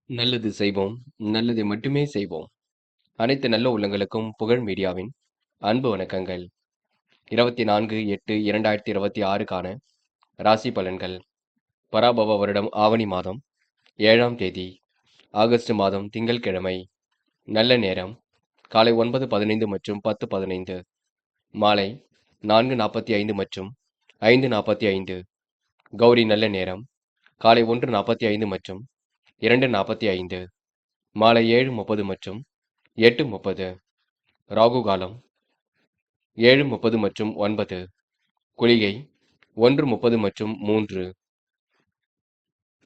நல்லது செய்வோம், நல்லதை மட்டுமே செய்வோம். அனைத்து நல்ல உள்ளங்களுக்கும் புகழ் மீடியாவின் அன்பு வணக்கங்கள். 24/8/2026க்கான ராசி பலன்கள். பராபவ வருடம் ஆவணி மாதம் 7ஆம் தேதி, ஆகஸ்ட் மாதம் திங்கள்கிழமை. நல்ல நேரம் காலை 9:15 மற்றும் 10:15, மாலை 4:45 மற்றும் 5:45. கௌரி நல்ல நேரம் காலை 1:45 மற்றும் 2:45, மாலை 7:30 மற்றும் 8:30. ராகு காலம் 7:30 மற்றும் 9, குளிகை 1:30 மற்றும் 3,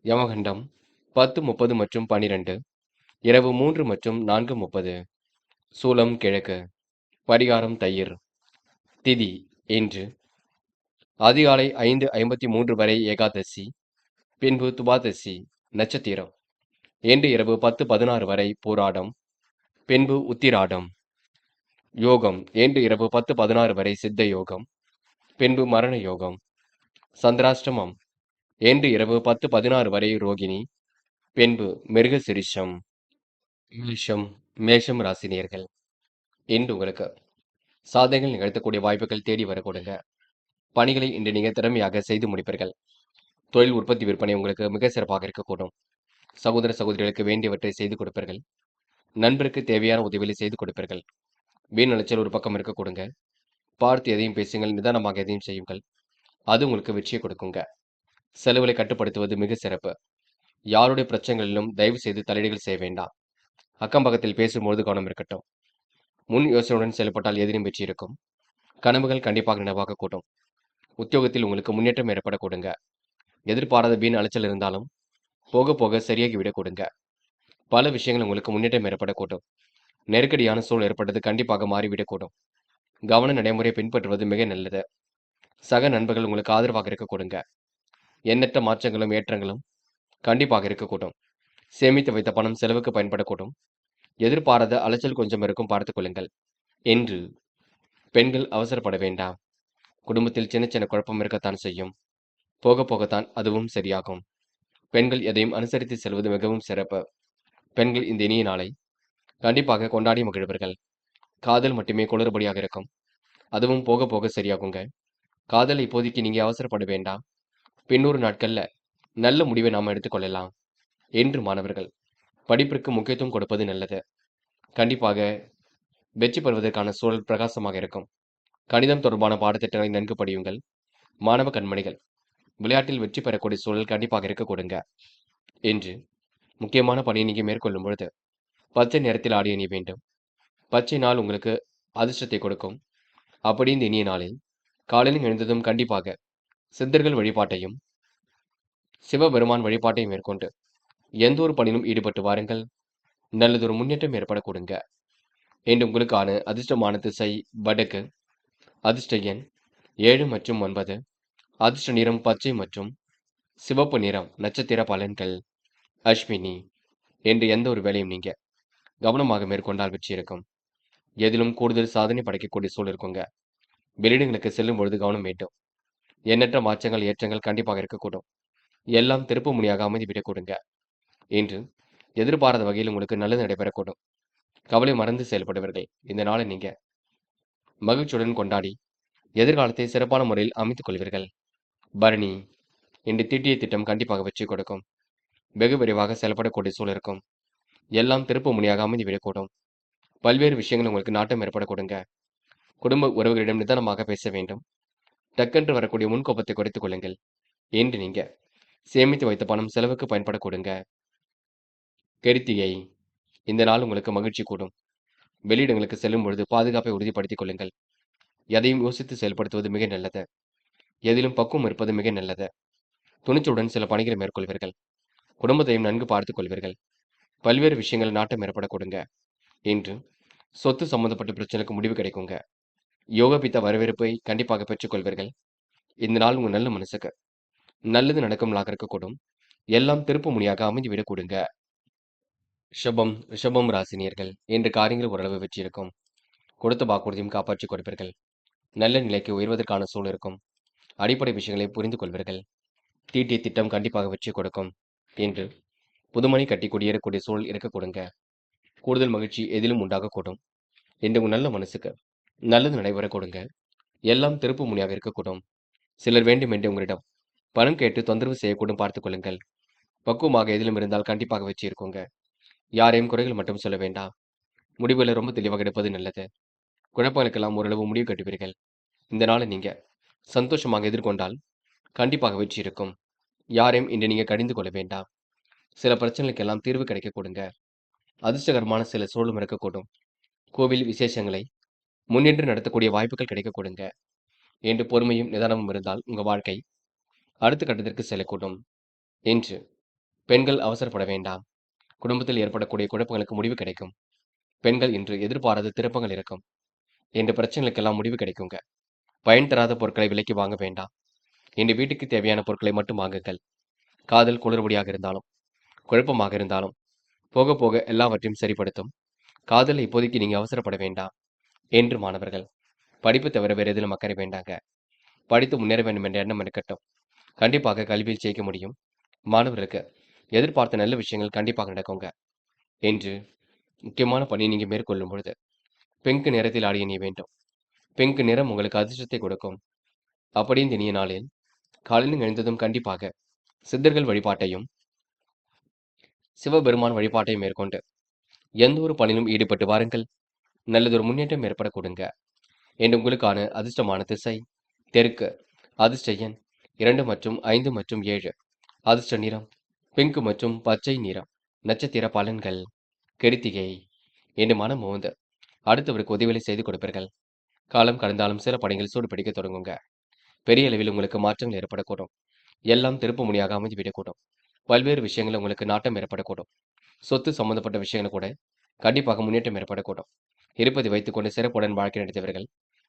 யமகண்டம் 10:30 மற்றும் 12, இரவு 3 மற்றும் 4:30. சூலம் கிழக்கு. பரிகாரம் தயிர். திதி இன்று அதிகாலை 5:53 வரை ஏகாதசி, பின்பு துவாதசி. நட்சத்திரம் இன்று இரவு 10:16 வரை பூராடம், பின்பு உத்திராடம். யோகம் இன்று இரவு 10:16 வரை சித்த யோகம், பின்பு மரண யோகம். சந்திராஷ்டமம் இன்று இரவு 10:16 வரை ரோகிணி, பின்பு மிருகசிரிஷம். மேஷம் ராசினியர்கள். இன்று உங்களுக்கு சாதனைகள் நிகழ்த்தக்கூடிய வாய்ப்புகள் தேடி வரக்கூடுங்க. பணிகளை இன்று நீங்க திறமையாக செய்து முடிப்பீர்கள். தொழில் உற்பத்தி விற்பனை உங்களுக்கு மிக சிறப்பாக இருக்கக்கூடும். சகோதர சகோதரிகளுக்கு வேண்டியவற்றை செய்து கொடுப்பீர்கள். நண்பருக்கு தேவையான உதவிகளை செய்து கொடுப்பீர்கள். வீண் அலைச்சல் ஒரு பக்கம் இருக்க கொடுங்க. பார்த்து எதையும் பேசுங்கள், நிதானமாக எதையும் செய்யுங்கள். அது உங்களுக்கு வெற்றியை கொடுக்குங்க. செலவுகளை கட்டுப்படுத்துவது மிக சிறப்பு. யாருடைய பிரச்சனைகளிலும் தயவு செய்து தலையீடுகள் செய்ய வேண்டாம். அக்கம் பக்கத்தில் பேசும்போது கவனம் இருக்கட்டும். முன் யோசனையுடன் செயல்பட்டால் எதிலும் வெற்றி இருக்கும். கனவுகள் கண்டிப்பாக நினைவாக கூடும். உத்தியோகத்தில் உங்களுக்கு முன்னேற்றம் ஏற்பட கொடுங்க. எதிர்பாராத வீண் அலைச்சல் இருந்தாலும் போக போக சரியாகி விட கொடுங்க. பல விஷயங்கள் உங்களுக்கு முன்னேற்றம் ஏற்படக்கூடும். நெருக்கடியான சூழல் ஏற்பட்டது கண்டிப்பாக மாறிவிடக்கூடும். கவன நடைமுறையை பின்பற்றுவது மிக நல்லது. சக நண்பர்கள் உங்களுக்கு ஆதரவாக இருக்க கொடுங்க. எண்ணற்ற மாற்றங்களும் ஏற்றங்களும் கண்டிப்பாக இருக்கக்கூடும். சேமித்து வைத்த பணம் செலவுக்கு பயன்படக்கூடும். எதிர்பாராத அலைச்சல் கொஞ்சம் இருக்கும், பார்த்துக் கொள்ளுங்கள். என்று பெண்கள் அவசரப்பட வேண்டாம். குடும்பத்தில் சின்ன சின்ன குழப்பம் இருக்கத்தான் செய்யும். போக போகத்தான் அதுவும் சரியாகும். பெண்கள் எதையும் அனுசரித்து செல்வது மிகவும் சிறப்பு. பெண்கள் இந்த இனிய நாளை கண்டிப்பாக கொண்டாடி மகிழ்வர்கள். காதல் மட்டுமே குளறுபடியாக இருக்கும். அதுவும் போக போக சரியாகுங்க. காதலை இப்போதைக்கு நீங்க அவசரப்பட வேண்டாம். பின்னொரு நாட்கள்ல நல்ல முடிவை நாம எடுத்துக்கொள்ளலாம். என்று மாணவர்கள் படிப்பிற்கு முக்கியத்துவம் கொடுப்பது நல்லது. கண்டிப்பாக வெற்றி பெறுவதற்கான சூழல் பிரகாசமாக இருக்கும். கணிதம் தொடர்பான பாடத்திட்டங்களை நன்கு படியுங்கள். மாணவ கண்மணிகள் விளையாட்டில் வெற்றி பெறக்கூடிய சூழல் கண்டிப்பாக இருக்க கொடுங்க. என்று முக்கியமான பணியை நீங்க மேற்கொள்ளும் பொழுது பச்சை நிறத்தில் ஆடி அணிய வேண்டும். பச்சை நாள் உங்களுக்கு அதிர்ஷ்டத்தை கொடுக்கும். அப்படி இந்த இனிய நாளில் காலையில் எழுந்ததும் கண்டிப்பாக சித்தர்கள் வழிபாட்டையும் சிவபெருமான் வழிபாட்டையும் மேற்கொண்டு எந்த ஒரு பணியிலும் ஈடுபட்டு வாருங்கள். நல்லதொரு முன்னேற்றம் ஏற்பட கொடுங்க. என்று உங்களுக்கான அதிர்ஷ்டமான திசை வடக்கு. அதிர்ஷ்ட எண் 7 மற்றும் 9. அதிர்ஷ்ட நிறம் பச்சை மற்றும் சிவப்பு நிறம். நட்சத்திர பலன்கள். அஸ்வினி. என்று எந்த ஒரு வேலையும் நீங்க கவனமாக மேற்கொண்டால் வெற்றி இருக்கும். எதிலும் கூடுதல் சாதனை படைக்கக்கூடிய சூழல் இருக்குங்க. வெளியிடங்களுக்கு செல்லும் பொழுது கவனம் வேண்டும். எண்ணற்ற மாற்றங்கள் ஏற்றங்கள் கண்டிப்பாக இருக்கக்கூடும். எல்லாம் திருப்பு முனியாக அமைதிவிடக் கொடுங்க. இன்று எதிர்பாராத வகையில் உங்களுக்கு நல்லது நடைபெறக்கூடும். கவலை மறந்து செயல்படுவர்கள் இந்த நாளை நீங்க மகிழ்ச்சியுடன் கொண்டாடி எதிர்காலத்தை சிறப்பான முறையில் அமைத்துக் கொள்வீர்கள். பரணி. இன்று தீட்டிய திட்டம் கண்டிப்பாக வெற்றி கொடுக்கும். வெகு விரைவாக செயல்படக்கூடிய சூழல் இருக்கும். எல்லாம் திருப்பு முனியாக அமைதிவிடக்கூடும். பல்வேறு விஷயங்கள் உங்களுக்கு நாட்டம் ஏற்பட கொடுங்க. குடும்ப உறவுகளிடம் நிதானமாக பேச வேண்டும். டக்கென்று வரக்கூடிய முன்கோபத்தை குறைத்துக் கொள்ளுங்கள். என்று நீங்க சேமித்து வைத்த பணம் செலவுக்கு பயன்பட கொடுங்க. கிருத்திகை. இந்த நாள் உங்களுக்கு மகிழ்ச்சி கூடும். வெளியிடங்களுக்கு செல்லும் பொழுது பாதுகாப்பை உறுதிப்படுத்திக் கொள்ளுங்கள். எதையும் யோசித்து செயல்படுத்துவது மிக நல்லது. எதிலும் பக்குவம் இருப்பது மிக நல்லது. துணிச்சலுடன் சில பணிகளை மேற்கொள்வீர்கள். குடும்பத்தையும் நன்கு பார்த்துக் கொள்வீர்கள். பல்வேறு விஷயங்கள் நாட்டம் ஏற்பட கொடுங்க. இன்று சொத்து சம்பந்தப்பட்ட பிரச்சனைக்கு முடிவு கிடைக்குங்க. யோகபித்த வரவேற்பை கண்டிப்பாக பெற்றுக்கொள்வீர்கள். இந்த நாள் உங்க நல்ல மனசுக்கு நல்லது நடக்கும் நாளாக இருக்கக்கூடும். எல்லாம் திருப்பு முனியாக அமைந்துவிடக் கொடுங்க. ரிஷபம் ராசினியர்கள். இன்று காரியங்கள் ஓரளவு வெற்றி இருக்கும். கொடுத்த வாக்குறுதியும் காப்பாற்றிக் கொடுப்பீர்கள். நல்ல நிலைக்கு உயர்வதற்கான சூழல் இருக்கும். அடிப்படை விஷயங்களை புரிந்து கொள்வீர்கள். தீட்டிய திட்டம் கண்டிப்பாக வெற்றி கொடுக்கும். என்று புதுமணி கட்டி குடியேறக்கூடிய சூழல் இருக்க கொடுங்க. கூடுதல் மகிழ்ச்சி எதிலும் உண்டாகக்கூடும். என்று உங்க நல்ல மனசுக்கு நல்லது நடைபெற கொடுங்க. எல்லாம் திருப்பு முனையாக இருக்கக்கூடும். சிலர் வேண்டுமென்றே உங்களிடம் பணம் கேட்டு தொந்தரவு செய்யக்கூடும் பார்த்துக் கொள்ளுங்கள். பக்குவமாக எதிலும் இருந்தால் கண்டிப்பாக வெற்றி இருக்குங்க. யாரையும் குறைகள் மட்டும் சொல்ல வேண்டாம். முடிவுகளை ரொம்ப தெளிவாக எடுப்பது நல்லது. குழப்பங்களுக்கெல்லாம் ஓரளவு முடிவு கட்டுவீர்கள். இந்த நாளை நீங்க சந்தோஷமாக எதிர்கொண்டால் கண்டிப்பாக வெற்றி இருக்கும். யாரையும் இன்று நீங்க கடிந்து கொள்ள வேண்டாம். சில பிரச்சனைகளுக்கெல்லாம் தீர்வு கிடைக்க கொடுங்க. அதிர்ஷ்டகரமான சில சூழலும் இருக்கக்கூடும். கோவில் விசேஷங்களை முன்னின்று நடத்தக்கூடிய வாய்ப்புகள் கிடைக்க கொடுங்க. என்று பொறுமையும் நிதானமும் இருந்தால் உங்க வாழ்க்கை அடுத்த கட்டத்திற்கு செல்லக்கூடும். என்று பெண்கள் அவசரப்பட வேண்டாம். குடும்பத்தில் ஏற்படக்கூடிய குழப்பங்களுக்கு முடிவு கிடைக்கும். பெண்கள் இன்று எதிர்பாராத திருப்பங்கள் இருக்கும். என்று பிரச்சனைகளுக்கெல்லாம் முடிவு கிடைக்குங்க. பயன் தராத பொருட்களை விலைக்கு வாங்க வேண்டாம். இன்று வீட்டுக்கு தேவையான பொருட்களை மட்டும் வாங்குங்கள். காதல் குளறுபடியாக இருந்தாலும் குழப்பமாக இருந்தாலும் போக போக எல்லாவற்றையும் சரிப்படுத்தும். காதலில் இப்போதைக்கு நீங்க அவசரப்பட வேண்டாம். என்று மாணவர்கள் படிப்பு தவிர வேறு எதிலும் அக்கறை வேண்டாங்க. படித்து முன்னேற வேண்டும் என்ற எண்ணம் இருக்கட்டும். கண்டிப்பாக கல்வியில் ஜெயிக்க முடியும். மாணவர்களுக்கு எதிர்பார்த்த நல்ல விஷயங்கள் கண்டிப்பாக நடக்குங்க. என்று முக்கியமான பணி நீங்க மேற்கொள்ளும் பொழுது பிங்க் நிறத்தில் ஆடிய நீ வேண்டும். பிங்க் நிறம் உங்களுக்கு அதிர்ஷ்டத்தை கொடுக்கும். அப்படி இந்த இனிய நாளில் காலையில் எழுந்ததும் கண்டிப்பாக சித்தர்கள் வழிபாட்டையும் சிவபெருமான் வழிபாட்டையும் மேற்கொண்டு எந்த ஒரு பணியிலும் ஈடுபட்டு வாருங்கள். நல்லதொரு முன்னேற்றம் ஏற்பட கொடுங்க. என்று உங்களுக்கான அதிர்ஷ்டமான திசை தெற்கு. அதிர்ஷ்ட எண் 2 மற்றும் 5 மற்றும் 7. அதிர்ஷ்ட நிறம் பிங்க் மற்றும் பச்சை நிறம். நட்சத்திர பலன்கள் கிருத்திகை. என்று மனம் மோந்து அடுத்தவருக்கு உதவிகளை செய்து கொடுப்பீர்கள். காலம் கடந்தாலும் சில பணிகள் சூடு பிடிக்க தொடங்குங்க. பெரிய அளவில் உங்களுக்கு மாற்றங்கள் ஏற்படக்கூடும். எல்லாம் திருப்பு முனையாக அமைந்துவிடக்கூடும். பல்வேறு விஷயங்கள் உங்களுக்கு நாட்டம் ஏற்படக்கூடும். சொத்து சம்பந்தப்பட்ட விஷயங்கள் கூட கண்டிப்பாக முன்னேற்றம் ஏற்படக்கூடும். இருப்பதை வைத்துக்கொண்டு சிறப்புடன் வாழ்க்கை நடத்தியவர்கள்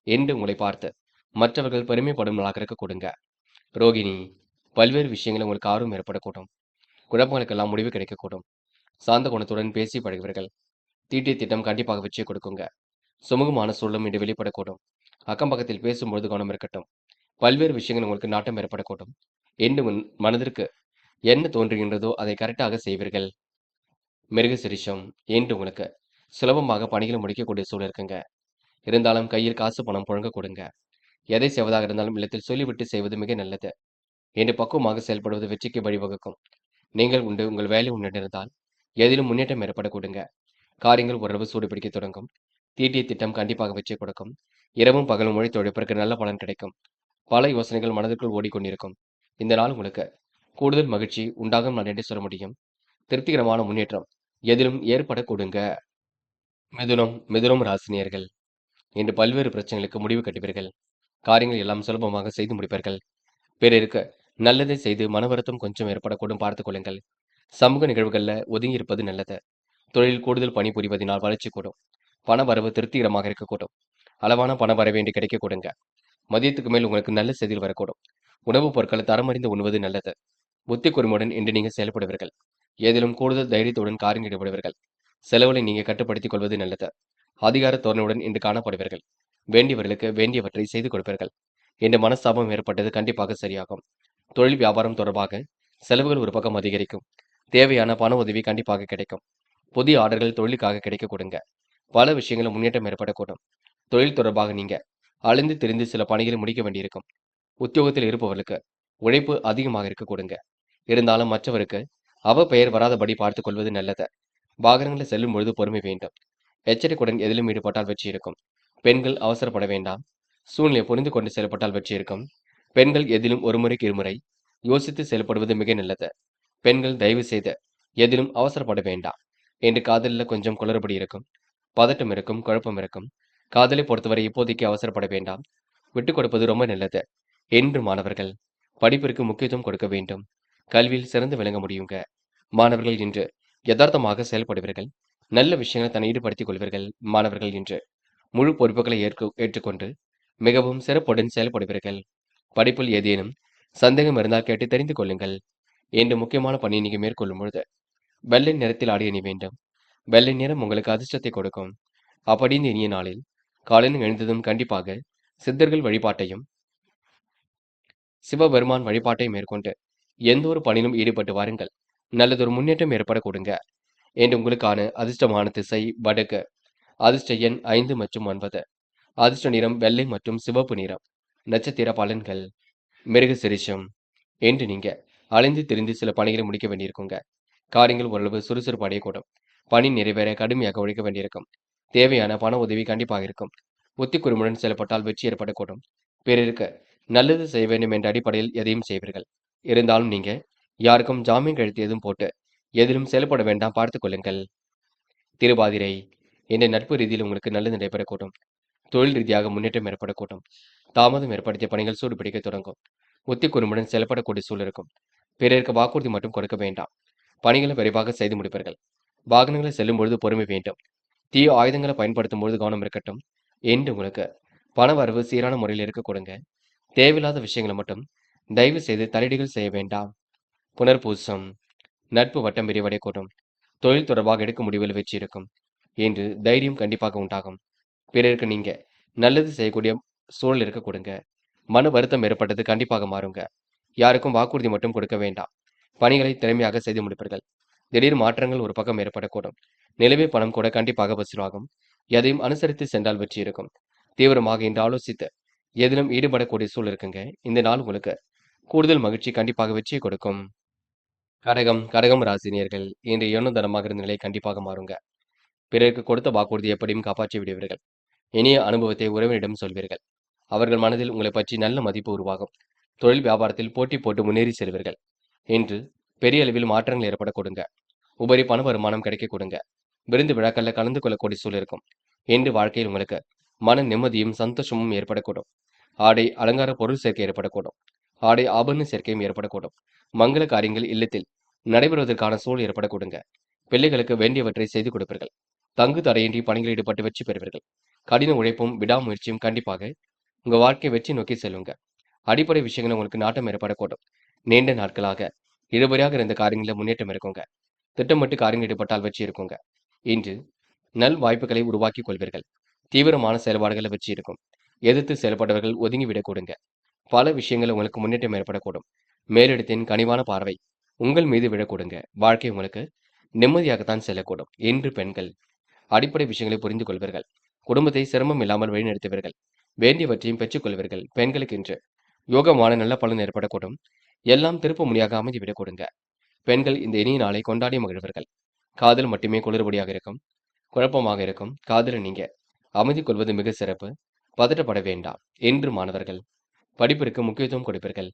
என்று உங்களை பார்த்து மற்றவர்கள் பெருமைப்படும் நாளாக இருக்க கொடுங்க. ரோகிணி பல்வேறு விஷயங்கள் உங்களுக்கு ஆர்வம் ஏற்படக்கூடும். குழப்பங்களுக்கெல்லாம் முடிவு கிடைக்கக்கூடும். சாந்த குணத்துடன் பேசி பழகுவீர்கள். தீட்டிய திட்டம் கண்டிப்பாக வெற்றியை கொடுக்குங்க. சுமூகமான சூழலும் இன்று வெளிப்படக்கூடும். அக்கம் பக்கத்தில் பேசும்பொழுது கவனம் இருக்கட்டும். பல்வேறு விஷயங்கள் உங்களுக்கு நாட்டம் ஏற்படக்கூடும். என்று உன் மனதிற்கு என்ன தோன்றுகின்றதோ அதை கரெக்டாக செய்வீர்கள். மிருகசிரிஷம் என்று உங்களுக்கு சுலபமாக பணிகளை முடிக்கக்கூடிய சூழல் இருக்குங்க. இருந்தாலும் கையில் காசு பணம் புழங்க கொடுங்க. எதை செய்வதாக இருந்தாலும் இல்லத்தில் சொல்லிவிட்டு செய்வது மிக நல்லது. என்று பக்குவமாக செயல்படுவது வெற்றிக்கு வழிவகுக்கும். நீங்கள் உண்டு உங்கள் வேலை உண்டிருந்தால் எதிலும் முன்னேற்றம் ஏற்பட கொடுங்க. காரியங்கள் ஓரளவு சூடு பிடிக்க தொடங்கும். தீட்டிய திட்டம் கண்டிப்பாக வெற்றி கொடுக்கும். இரவும் பகலும் உழைத்து உழைப்பிற்கு நல்ல பலன் கிடைக்கும். பல யோசனைகள் மனதிற்குள் ஓடிக்கொண்டிருக்கும். இந்த நாள் உங்களுக்கு கூடுதல் மகிழ்ச்சி உண்டாகும் நாள் என்று சொல்ல முடியும். திருப்திகரமான முன்னேற்றம் எதிலும் ஏற்பட கொடுங்க. மிதுனம் ராசினியர்கள் இன்று பல்வேறு பிரச்சனைகளுக்கு முடிவு கட்டுவீர்கள். காரியங்கள் எல்லாம் சுலபமாக செய்து முடிப்பீர்கள். பிறருக்கு நல்லதை செய்து மன வருத்தம் கொஞ்சம் ஏற்படக்கூடும் பார்த்துக் கொள்ளுங்கள். சமூக நிகழ்வுகளில் ஒதுங்கி இருப்பது நல்லது. தொழில் கூடுதல் பணி புரிவதனால் வளர்ச்சி கூடும். பண வரவு திருப்திகரமாக இருக்கக்கூடும். அளவான பண வரவு என்று கிடைக்க கொடுங்க. மதியத்துக்கு மேல் உங்களுக்கு நல்ல செய்திகள் வரக்கூடும். உணவுப் பொருட்களை தரமறிந்து உண்ணுவது நல்லது. புத்தி கூர்மையுடன் இன்று நீங்கள் செயல்படுவீர்கள். ஏதிலும் கூடுதல் தைரியத்துடன் காரியம் ஈடுபடுவீர்கள். செலவுகளை நீங்கள் கட்டுப்படுத்திக் கொள்வது நல்லது. அதிகார தோரணையுடன் இன்று காணப்படுவீர்கள். வேண்டியவர்களுக்கு வேண்டியவற்றை செய்து கொடுப்பீர்கள். என்ற மனஸ்தாபம் ஏற்பட்டது கண்டிப்பாக சரியாகும். தொழில் வியாபாரம் தொடர்பாக செலவுகள் ஒரு பக்கம் அதிகரிக்கும். தேவையான பண உதவி கண்டிப்பாக கிடைக்கும். புதிய ஆர்டர்கள் தொழிலுக்காக கிடைக்க கொடுங்க. பல விஷயங்களும் முன்னேற்றம் ஏற்படக்கூடும். தொழில் தொடர்பாக நீங்க அலைந்து திரிந்து சில பணிகளை முடிக்க வேண்டியிருக்கும். உத்தியோகத்தில் இருப்பவர்களுக்கு உழைப்பு அதிகமாக இருக்க கொடுங்க. இருந்தாலும் மற்றவருக்கு அவ பெயர் வராதபடி பார்த்துக் கொள்வது நல்லது. வாகனங்களில் செல்லும் பொழுது பொறுமை வேண்டும். எச்சரிக்கையுடன் எதிலும் ஈடுபட்டால் வெற்றி இருக்கும். பெண்கள் அவசரப்பட வேண்டாம். சூழ்நிலையை புரிந்து கொண்டு செயல்பட்டால் வெற்றி இருக்கும். பெண்கள் எதிலும் ஒரு முறைக்கு இருமுறை யோசித்து செயல்படுவது மிக நல்லது. பெண்கள் தயவு செய்து எதிலும் அவசரப்பட வேண்டாம். என்று காதலில் கொஞ்சம் குளறுபடி இருக்கும். பதட்டம் இருக்கும், குழப்பம் இருக்கும். காதலை பொறுத்தவரை இப்போதைக்கு அவசரப்பட வேண்டாம். விட்டுக் கொடுப்பது ரொம்ப நல்லது. என்று மாணவர்கள் படிப்பிற்கு முக்கியத்துவம் கொடுக்க வேண்டும். கல்வியில் சிறந்து விளங்க முடியுங்க. மாணவர்கள் இன்று யதார்த்தமாக செயல்படுவீர்கள். நல்ல விஷயங்களை தன்னை ஈடுபடுத்திக் கொள்வீர்கள். மாணவர்கள் இன்று முழு பொறுப்புகளை ஏற்றுக்கொண்டு மிகவும் சிறப்புடன் செயல்படுவீர்கள். படிப்பில் ஏதேனும் சந்தேகம் இருந்தால் கேட்டு தெரிந்து கொள்ளுங்கள். என்று முக்கியமான பணியை நீங்க மேற்கொள்ளும் பொழுது வெள்ளை நிறத்தில் ஆடிய நீ வேண்டும். வெள்ளை நிறம் உங்களுக்கு அதிர்ஷ்டத்தை கொடுக்கும். அப்படி இந்த இனிய நாளில் காலையில் எழுந்ததும் கண்டிப்பாக சித்தர்கள் வழிபாட்டையும் சிவபெருமான் வழிபாட்டை மேற்கொண்டு எந்த ஒரு பணியிலும் ஈடுபட்டு வாருங்கள். நல்லதொரு முன்னேற்றம் ஏற்பட கொடுங்க. என்று உங்களுக்கான அதிர்ஷ்டமான திசை வடக்கு. அதிர்ஷ்ட எண் 5 மற்றும் 9. அதிர்ஷ்ட நிறம் வெள்ளை மற்றும் சிவப்பு நிறம். நட்சத்திர பலன்கள். மிருகசிரிஷம். என்று நீங்க அலைந்து திரிந்து சில பணிகளை முடிக்க வேண்டியிருக்குங்க. காரியங்கள் ஓரளவு சுறுசுறுப்பு அடையக்கூடும். பணி நிறைவேற கடுமையாக உழைக்க வேண்டியிருக்கும். தேவையான பண உதவி கண்டிப்பாக இருக்கும். புத்திக்குறுமுடன் செயல்பட்டால் வெற்றி ஏற்படக்கூடும். பிறருக்கு நல்லது செய்ய வேண்டும் என்ற அடிப்படையில் எதையும் செய்வீர்கள். இருந்தாலும் நீங்க யாருக்கும் ஜாமீன் கழுத்து எதுவும் போட்டு எதிலும் செயல்பட வேண்டாம், பார்த்துக் கொள்ளுங்கள். திருவாதிரை. என்ற நட்பு ரீதியில் உங்களுக்கு நல்லது நடைபெறக்கூடும். தொழில் ரீதியாக முன்னேற்றம் ஏற்படக்கூடும். தாமதம் ஏற்படுத்திய பணிகள் சூடுபிடிக்க தொடங்கும். புத்திக்குறுமுடன் செயல்படக்கூடிய சூழல் இருக்கும். பிறருக்கு வாக்குறுதி மட்டும் கொடுக்க வேண்டாம். பணிகளை விரைவாக செய்து முடிப்பீர்கள். வாகனங்களை செல்லும் பொழுது பொறுமை வேண்டும். தீய ஆயுதங்களை பயன்படுத்தும் பொழுது கவனம் இருக்கட்டும். என்று உங்களுக்கு பண வரவு சீரான முறையில் இருக்க கொடுங்க. தேவையில்லாத விஷயங்களை மட்டும் தயவு செய்து தலையீடுகள் செய்ய வேண்டாம். புனர்பூசம். நட்பு வட்டம் விரிவடையக்கூடும். தொழில் தொடர்பாக எடுக்கும் முடிவில் வெற்றி இருக்கும். என்று தைரியம் கண்டிப்பாக உண்டாகும். பிறருக்கு நீங்க நல்லது செய்யக்கூடிய சூழல் இருக்க கொடுங்க. மன வருத்தம் ஏற்பட்டது கண்டிப்பாக மாறுங்க. யாருக்கும் வாக்குறுதி மட்டும் கொடுக்க வேண்டாம். பணிகளை திறமையாக செய்து முடிப்பீர்கள். திடீர் மாற்றங்கள் ஒரு பக்கம் ஏற்படக்கூடும். நிலவே பணம் கூட கண்டிப்பாக வசூலாகும். எதையும் அனுசரித்து சென்றால் வெற்றி இருக்கும். தீவிரமாக இன்று ஆலோசித்து எதிலும் ஈடுபடக்கூடிய சூழல் இருக்குங்க. இந்த நாள் உங்களுக்கு கூடுதல் மகிழ்ச்சி கண்டிப்பாக வெற்றியை கொடுக்கும். கடகம் ராசினியர்கள் இன்று எண்ணுதனமாக இருந்த நிலை கண்டிப்பாக மாறுங்க. பிறருக்கு கொடுத்த வாக்குறுதி எப்படியும் காப்பாற்றி விடுவீர்கள். இனிய அனுபவத்தை உறவினரிடம் சொல்வீர்கள். அவர்கள் மனதில் உங்களை பற்றி நல்ல மதிப்பு உருவாகும். தொழில் வியாபாரத்தில் போட்டி போட்டு முன்னேறி செல்வீர்கள். இன்று பெரிய அளவில் மாற்றங்கள் ஏற்பட கொடுங்க. உபரி பண வருமானம் கிடைக்க கொடுங்க. விருந்து விழாக்கள்ல கலந்து கொள்ளக்கூடிய சூழல் இருக்கும். இன்று வாழ்க்கையில் உங்களுக்கு மன நிம்மதியும் சந்தோஷமும் ஏற்படக்கூடும். ஆடை அலங்கார பொருள் சேர்க்கை ஏற்படக்கூடும். ஆடை ஆபரண சேர்க்கையும் ஏற்படக்கூடும். மங்கள காரியங்கள் இல்லத்தில் நடைபெறுவதற்கான சூழல் ஏற்படக்கூடுங்க. பிள்ளைகளுக்கு வேண்டியவற்றை செய்து கொடுப்பீர்கள். தங்கு தடையின்றி பணிகளில் ஈடுபட்டு வெற்றி பெறுவீர்கள். கடின உழைப்பும் விடாமுயற்சியும் கண்டிப்பாக உங்க வாழ்க்கை வெற்றி நோக்கி செல்லுங்க. அடிப்படை விஷயங்கள் உங்களுக்கு நாட்டம் ஏற்படக்கூடும். நீண்ட நாட்களாக இழுபறியாக இருந்த காரியங்களில் முன்னேற்றம் இருக்குங்க. திட்டமிட்டு காரியங்கள் ஈடுபட்டால் வெற்றி இருக்குங்க. இன்று நல் வாய்ப்புகளை உருவாக்கிக் கொள்வீர்கள். தீவிரமான செயல்பாடுகளை வெற்றி இருக்கும். எதிர்த்து செயல்பட்டவர்கள் ஒதுங்கிவிடக் கொடுங்க. பல விஷயங்கள் உங்களுக்கு முன்னேற்றம் ஏற்படக்கூடும். மேலிடத்தின் கனிவான பார்வை உங்கள் மீது விழக்கூடுங்க. வாழ்க்கை உங்களுக்கு நிம்மதியாகத்தான் செல்லக்கூடும். இன்று பெண்கள் அடிப்படை விஷயங்களை புரிந்து கொள்வீர்கள். குடும்பத்தை சிரமம் இல்லாமல் வழிநடத்துவீர்கள். வேண்டியவற்றையும் பெற்றுக் கொள்வீர்கள். பெண்களுக்கு இன்று யோகமான நல்ல பலன் ஏற்படக்கூடும். எல்லாம் திருப்ப முடியாக அமைதிவிடக் கொடுங்க. பெண்கள் இந்த இனிய நாளை கொண்டாடி மகிழ்வீர்கள். காதல் மட்டுமே குளறுபடியாக இருக்கும். குழப்பமாக இருக்கும். காதலை நீங்க அமைதி கொள்வது மிக சிறப்பு. பதட்டப்பட வேண்டாம். என்று மாணவர்கள் படிப்பிற்கு முக்கியத்துவம் கொடுப்பீர்கள்.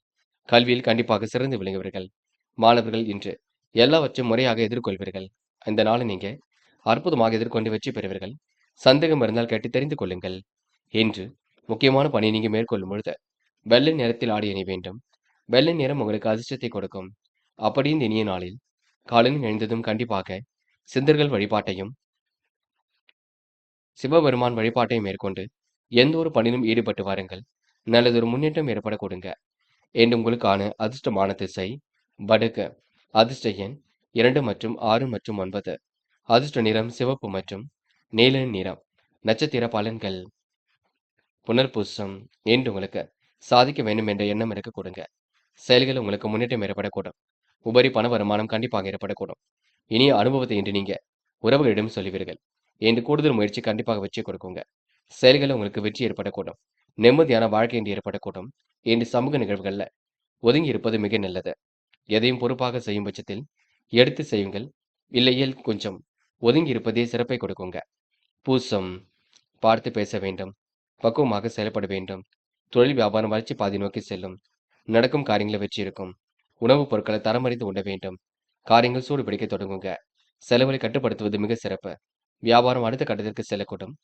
கல்வியில் கண்டிப்பாக சிறந்து விளங்குவீர்கள். மாணவர்கள் இன்று எல்லாவற்றையும் முறையாக எதிர்கொள்வீர்கள். இந்த நாளை நீங்க அற்புதமாக எதிர்கொண்டு வெற்றி பெறுவீர்கள். சந்தேகம் இருந்தால் கேட்டு தெரிந்து கொள்ளுங்கள். என்று முக்கியமான பணியை நீங்க மேற்கொள்ளும் பொழுது வெள்ளை நிறத்தில் ஆடை அணிய வேண்டும். வெள்ளை நிறம் உங்களுக்கு அதிர்ஷ்டத்தை கொடுக்கும். அப்படி இந்த இனிய நாளில் காலையில் எழுந்ததும் கண்டிப்பாக சித்தர்கள் வழிபாட்டையும் சிவபெருமான் வழிபாட்டையும் மேற்கொண்டு எந்த ஒரு பணியிலும் ஈடுபட்டு வாருங்கள். நல்லதொரு முன்னேற்றம் ஏற்பட கொடுங்க. என்று உங்களுக்கான அதிர்ஷ்டமான திசை வடக்கு. அதிர்ஷ்ட எண் 2 மற்றும் 6 மற்றும் 9. அதிர்ஷ்ட நிறம் சிவப்பு மற்றும் நீல நிறம். நட்சத்திர பலன்கள். புனர்பூசம். என்று உங்களுக்கு சாதிக்க வேண்டும் என்ற எண்ணம் இருக்க கொடுங்க. செயல்கள் உங்களுக்கு முன்னேற்றம் ஏற்படக்கூடும். உபரி பண வருமானம் கண்டிப்பாக ஏற்படக்கூடும். இனிய அனுபவத்தை இன்று நீங்க உறவுகளிடம் சொல்லுவீர்கள். என்று கூடுதல் முயற்சி கண்டிப்பாக வெற்றி கொடுக்குங்க. செயல்களில் உங்களுக்கு வெற்றி ஏற்படக்கூடும். நிம்மதியான வாழ்க்கை இன்று ஏற்படக்கூடும். இன்று சமூக நிகழ்வுகள்ல ஒதுங்கி இருப்பது மிக நல்லது. எதையும் பொறுப்பாக செய்யும் பட்சத்தில் எடுத்து செய்யுங்கள். இல்லையேல் கொஞ்சம் ஒதுங்கி இருப்பதே சிறப்பை கொடுக்குங்க. பூசம். பார்த்து பேச வேண்டும். பக்குவமாக செயல்பட வேண்டும். தொழில் வியாபாரம் வளர்ச்சி பாதை நோக்கி செல்லும். நடக்கும் காரியங்களில் வெற்றி இருக்கும். உணவுப் பொருட்களை தரமறிந்து உண்ண வேண்டும். காரியங்கள் சூடு பிடிக்க தொடங்குங்க. செலவுகளை கட்டுப்படுத்துவது மிக சிறப்பு. வியாபாரம் அடுத்த கட்டத்திற்கு செல்லக்கூடும்.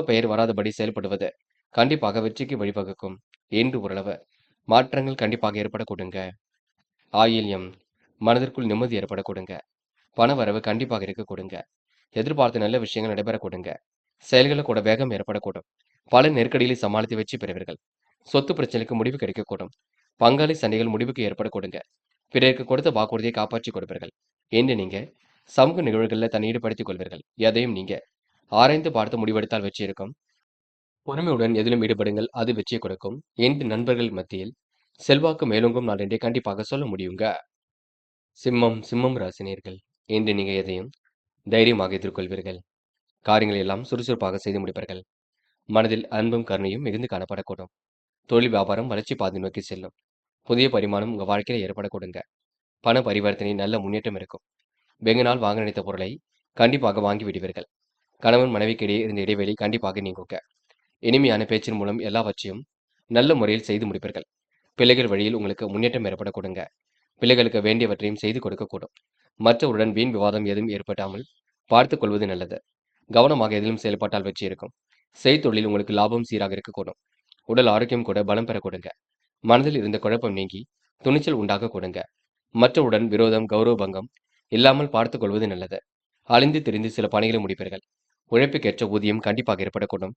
பெயர் வராதபடி செயல்படுவது கண்டிப்பாக வெற்றிக்கு வழிவகுக்கும். என்று ஓரளவு மாற்றங்கள் கண்டிப்பாக ஏற்பட கொடுங்க. ஆயில்யம். மனதிற்குள் நிம்மதி ஏற்பட கொடுங்க. பண வரவு கண்டிப்பாக இருக்க கொடுங்க. எதிர்பார்த்த நல்ல விஷயங்கள் நடைபெற கொடுங்க. செயல்களில் கூட வேகம் ஏற்படக்கூடும். பல நெருக்கடிகளை சமாளித்து வெற்றி பெறுவீர்கள். சொத்து பிரச்சனைக்கு முடிவு கிடைக்கக்கூடும். பங்காளி சண்டைகள் முடிவுக்கு ஏற்பட கொடுங்க. பிறருக்கு கொடுத்த வாக்குறுதியை காப்பாற்றி கொடுப்பீர்கள். என்று நீங்க சமூக நிகழ்வுகளில் தன்னை ஈடுபடுத்திக் கொள்வீர்கள். எதையும் நீங்க ஆராய்ந்து பார்த்து முடிவெடுத்தால் வெற்றி இருக்கும். பொறுமையுடன் எதிலும் ஈடுபடுங்கள். அது வெற்றியை கொடுக்கும். என்று நண்பர்கள் மத்தியில் செல்வாக்கு மேலோங்கும் நாள் என்றே கண்டிப்பாக சொல்ல முடியுங்க. சிம்மம் ராசினியர்கள். இன்று நீங்க எதையும் தைரியமாக எதிர்கொள்வீர்கள். காரியங்களை எல்லாம் சுறுசுறுப்பாக செய்து முடிப்பீர்கள். மனதில் அன்பும் கருணையும் மிகுந்து காணப்படக்கூடும். தொழில் வியாபாரம் வளர்ச்சி பாதை நோக்கி செல்லும். புதிய பரிமாணம் உங்க வாழ்க்கையில ஏற்படக்கூடுங்க. பண பரிவர்த்தனை நல்ல முன்னேற்றம் இருக்கும். வெகு நாள் வாங்க நினைத்த பொருளை கண்டிப்பாக வாங்கி விடுவீர்கள். கணவன் மனைவிக்கிடையே இருந்த இடைவெளி கண்டிப்பாக நீங்குங்க. இனிமையான பேச்சின் மூலம் எல்லாவற்றையும் நல்ல முறையில் செய்து முடிப்பீர்கள். பிள்ளைகள் வழியில் உங்களுக்கு முன்னேற்றம் ஏற்படக்கூடுங்க. பிள்ளைகளுக்கு வேண்டியவற்றையும் செய்து கொடுக்கக்கூடும். மற்றவருடன் வீண் விவாதம் எதுவும் ஏற்படாமல் பார்த்துக் கொள்வது நல்லது. கவனமாக எதிலும் செயல்பட்டால் வெற்றி இருக்கும். செய்தொழில் உங்களுக்கு லாபம் சீராக இருக்கக்கூடும். உடல் ஆரோக்கியம் கூட பலம் பெற கொடுங்க. மனதில் இருந்த குழப்பம் நீங்கி துணிச்சல் உண்டாக கொடுங்க. மற்றவுடன் விரோதம் கௌரவ பங்கம் இல்லாமல் பார்த்துக் கொள்வது நல்லது. அழிந்து திரிந்து சில பணிகளை முடிப்பீர்கள். உழைப்புக்கேற்ற ஊதியம் கண்டிப்பாக ஏற்படக்கூடும்.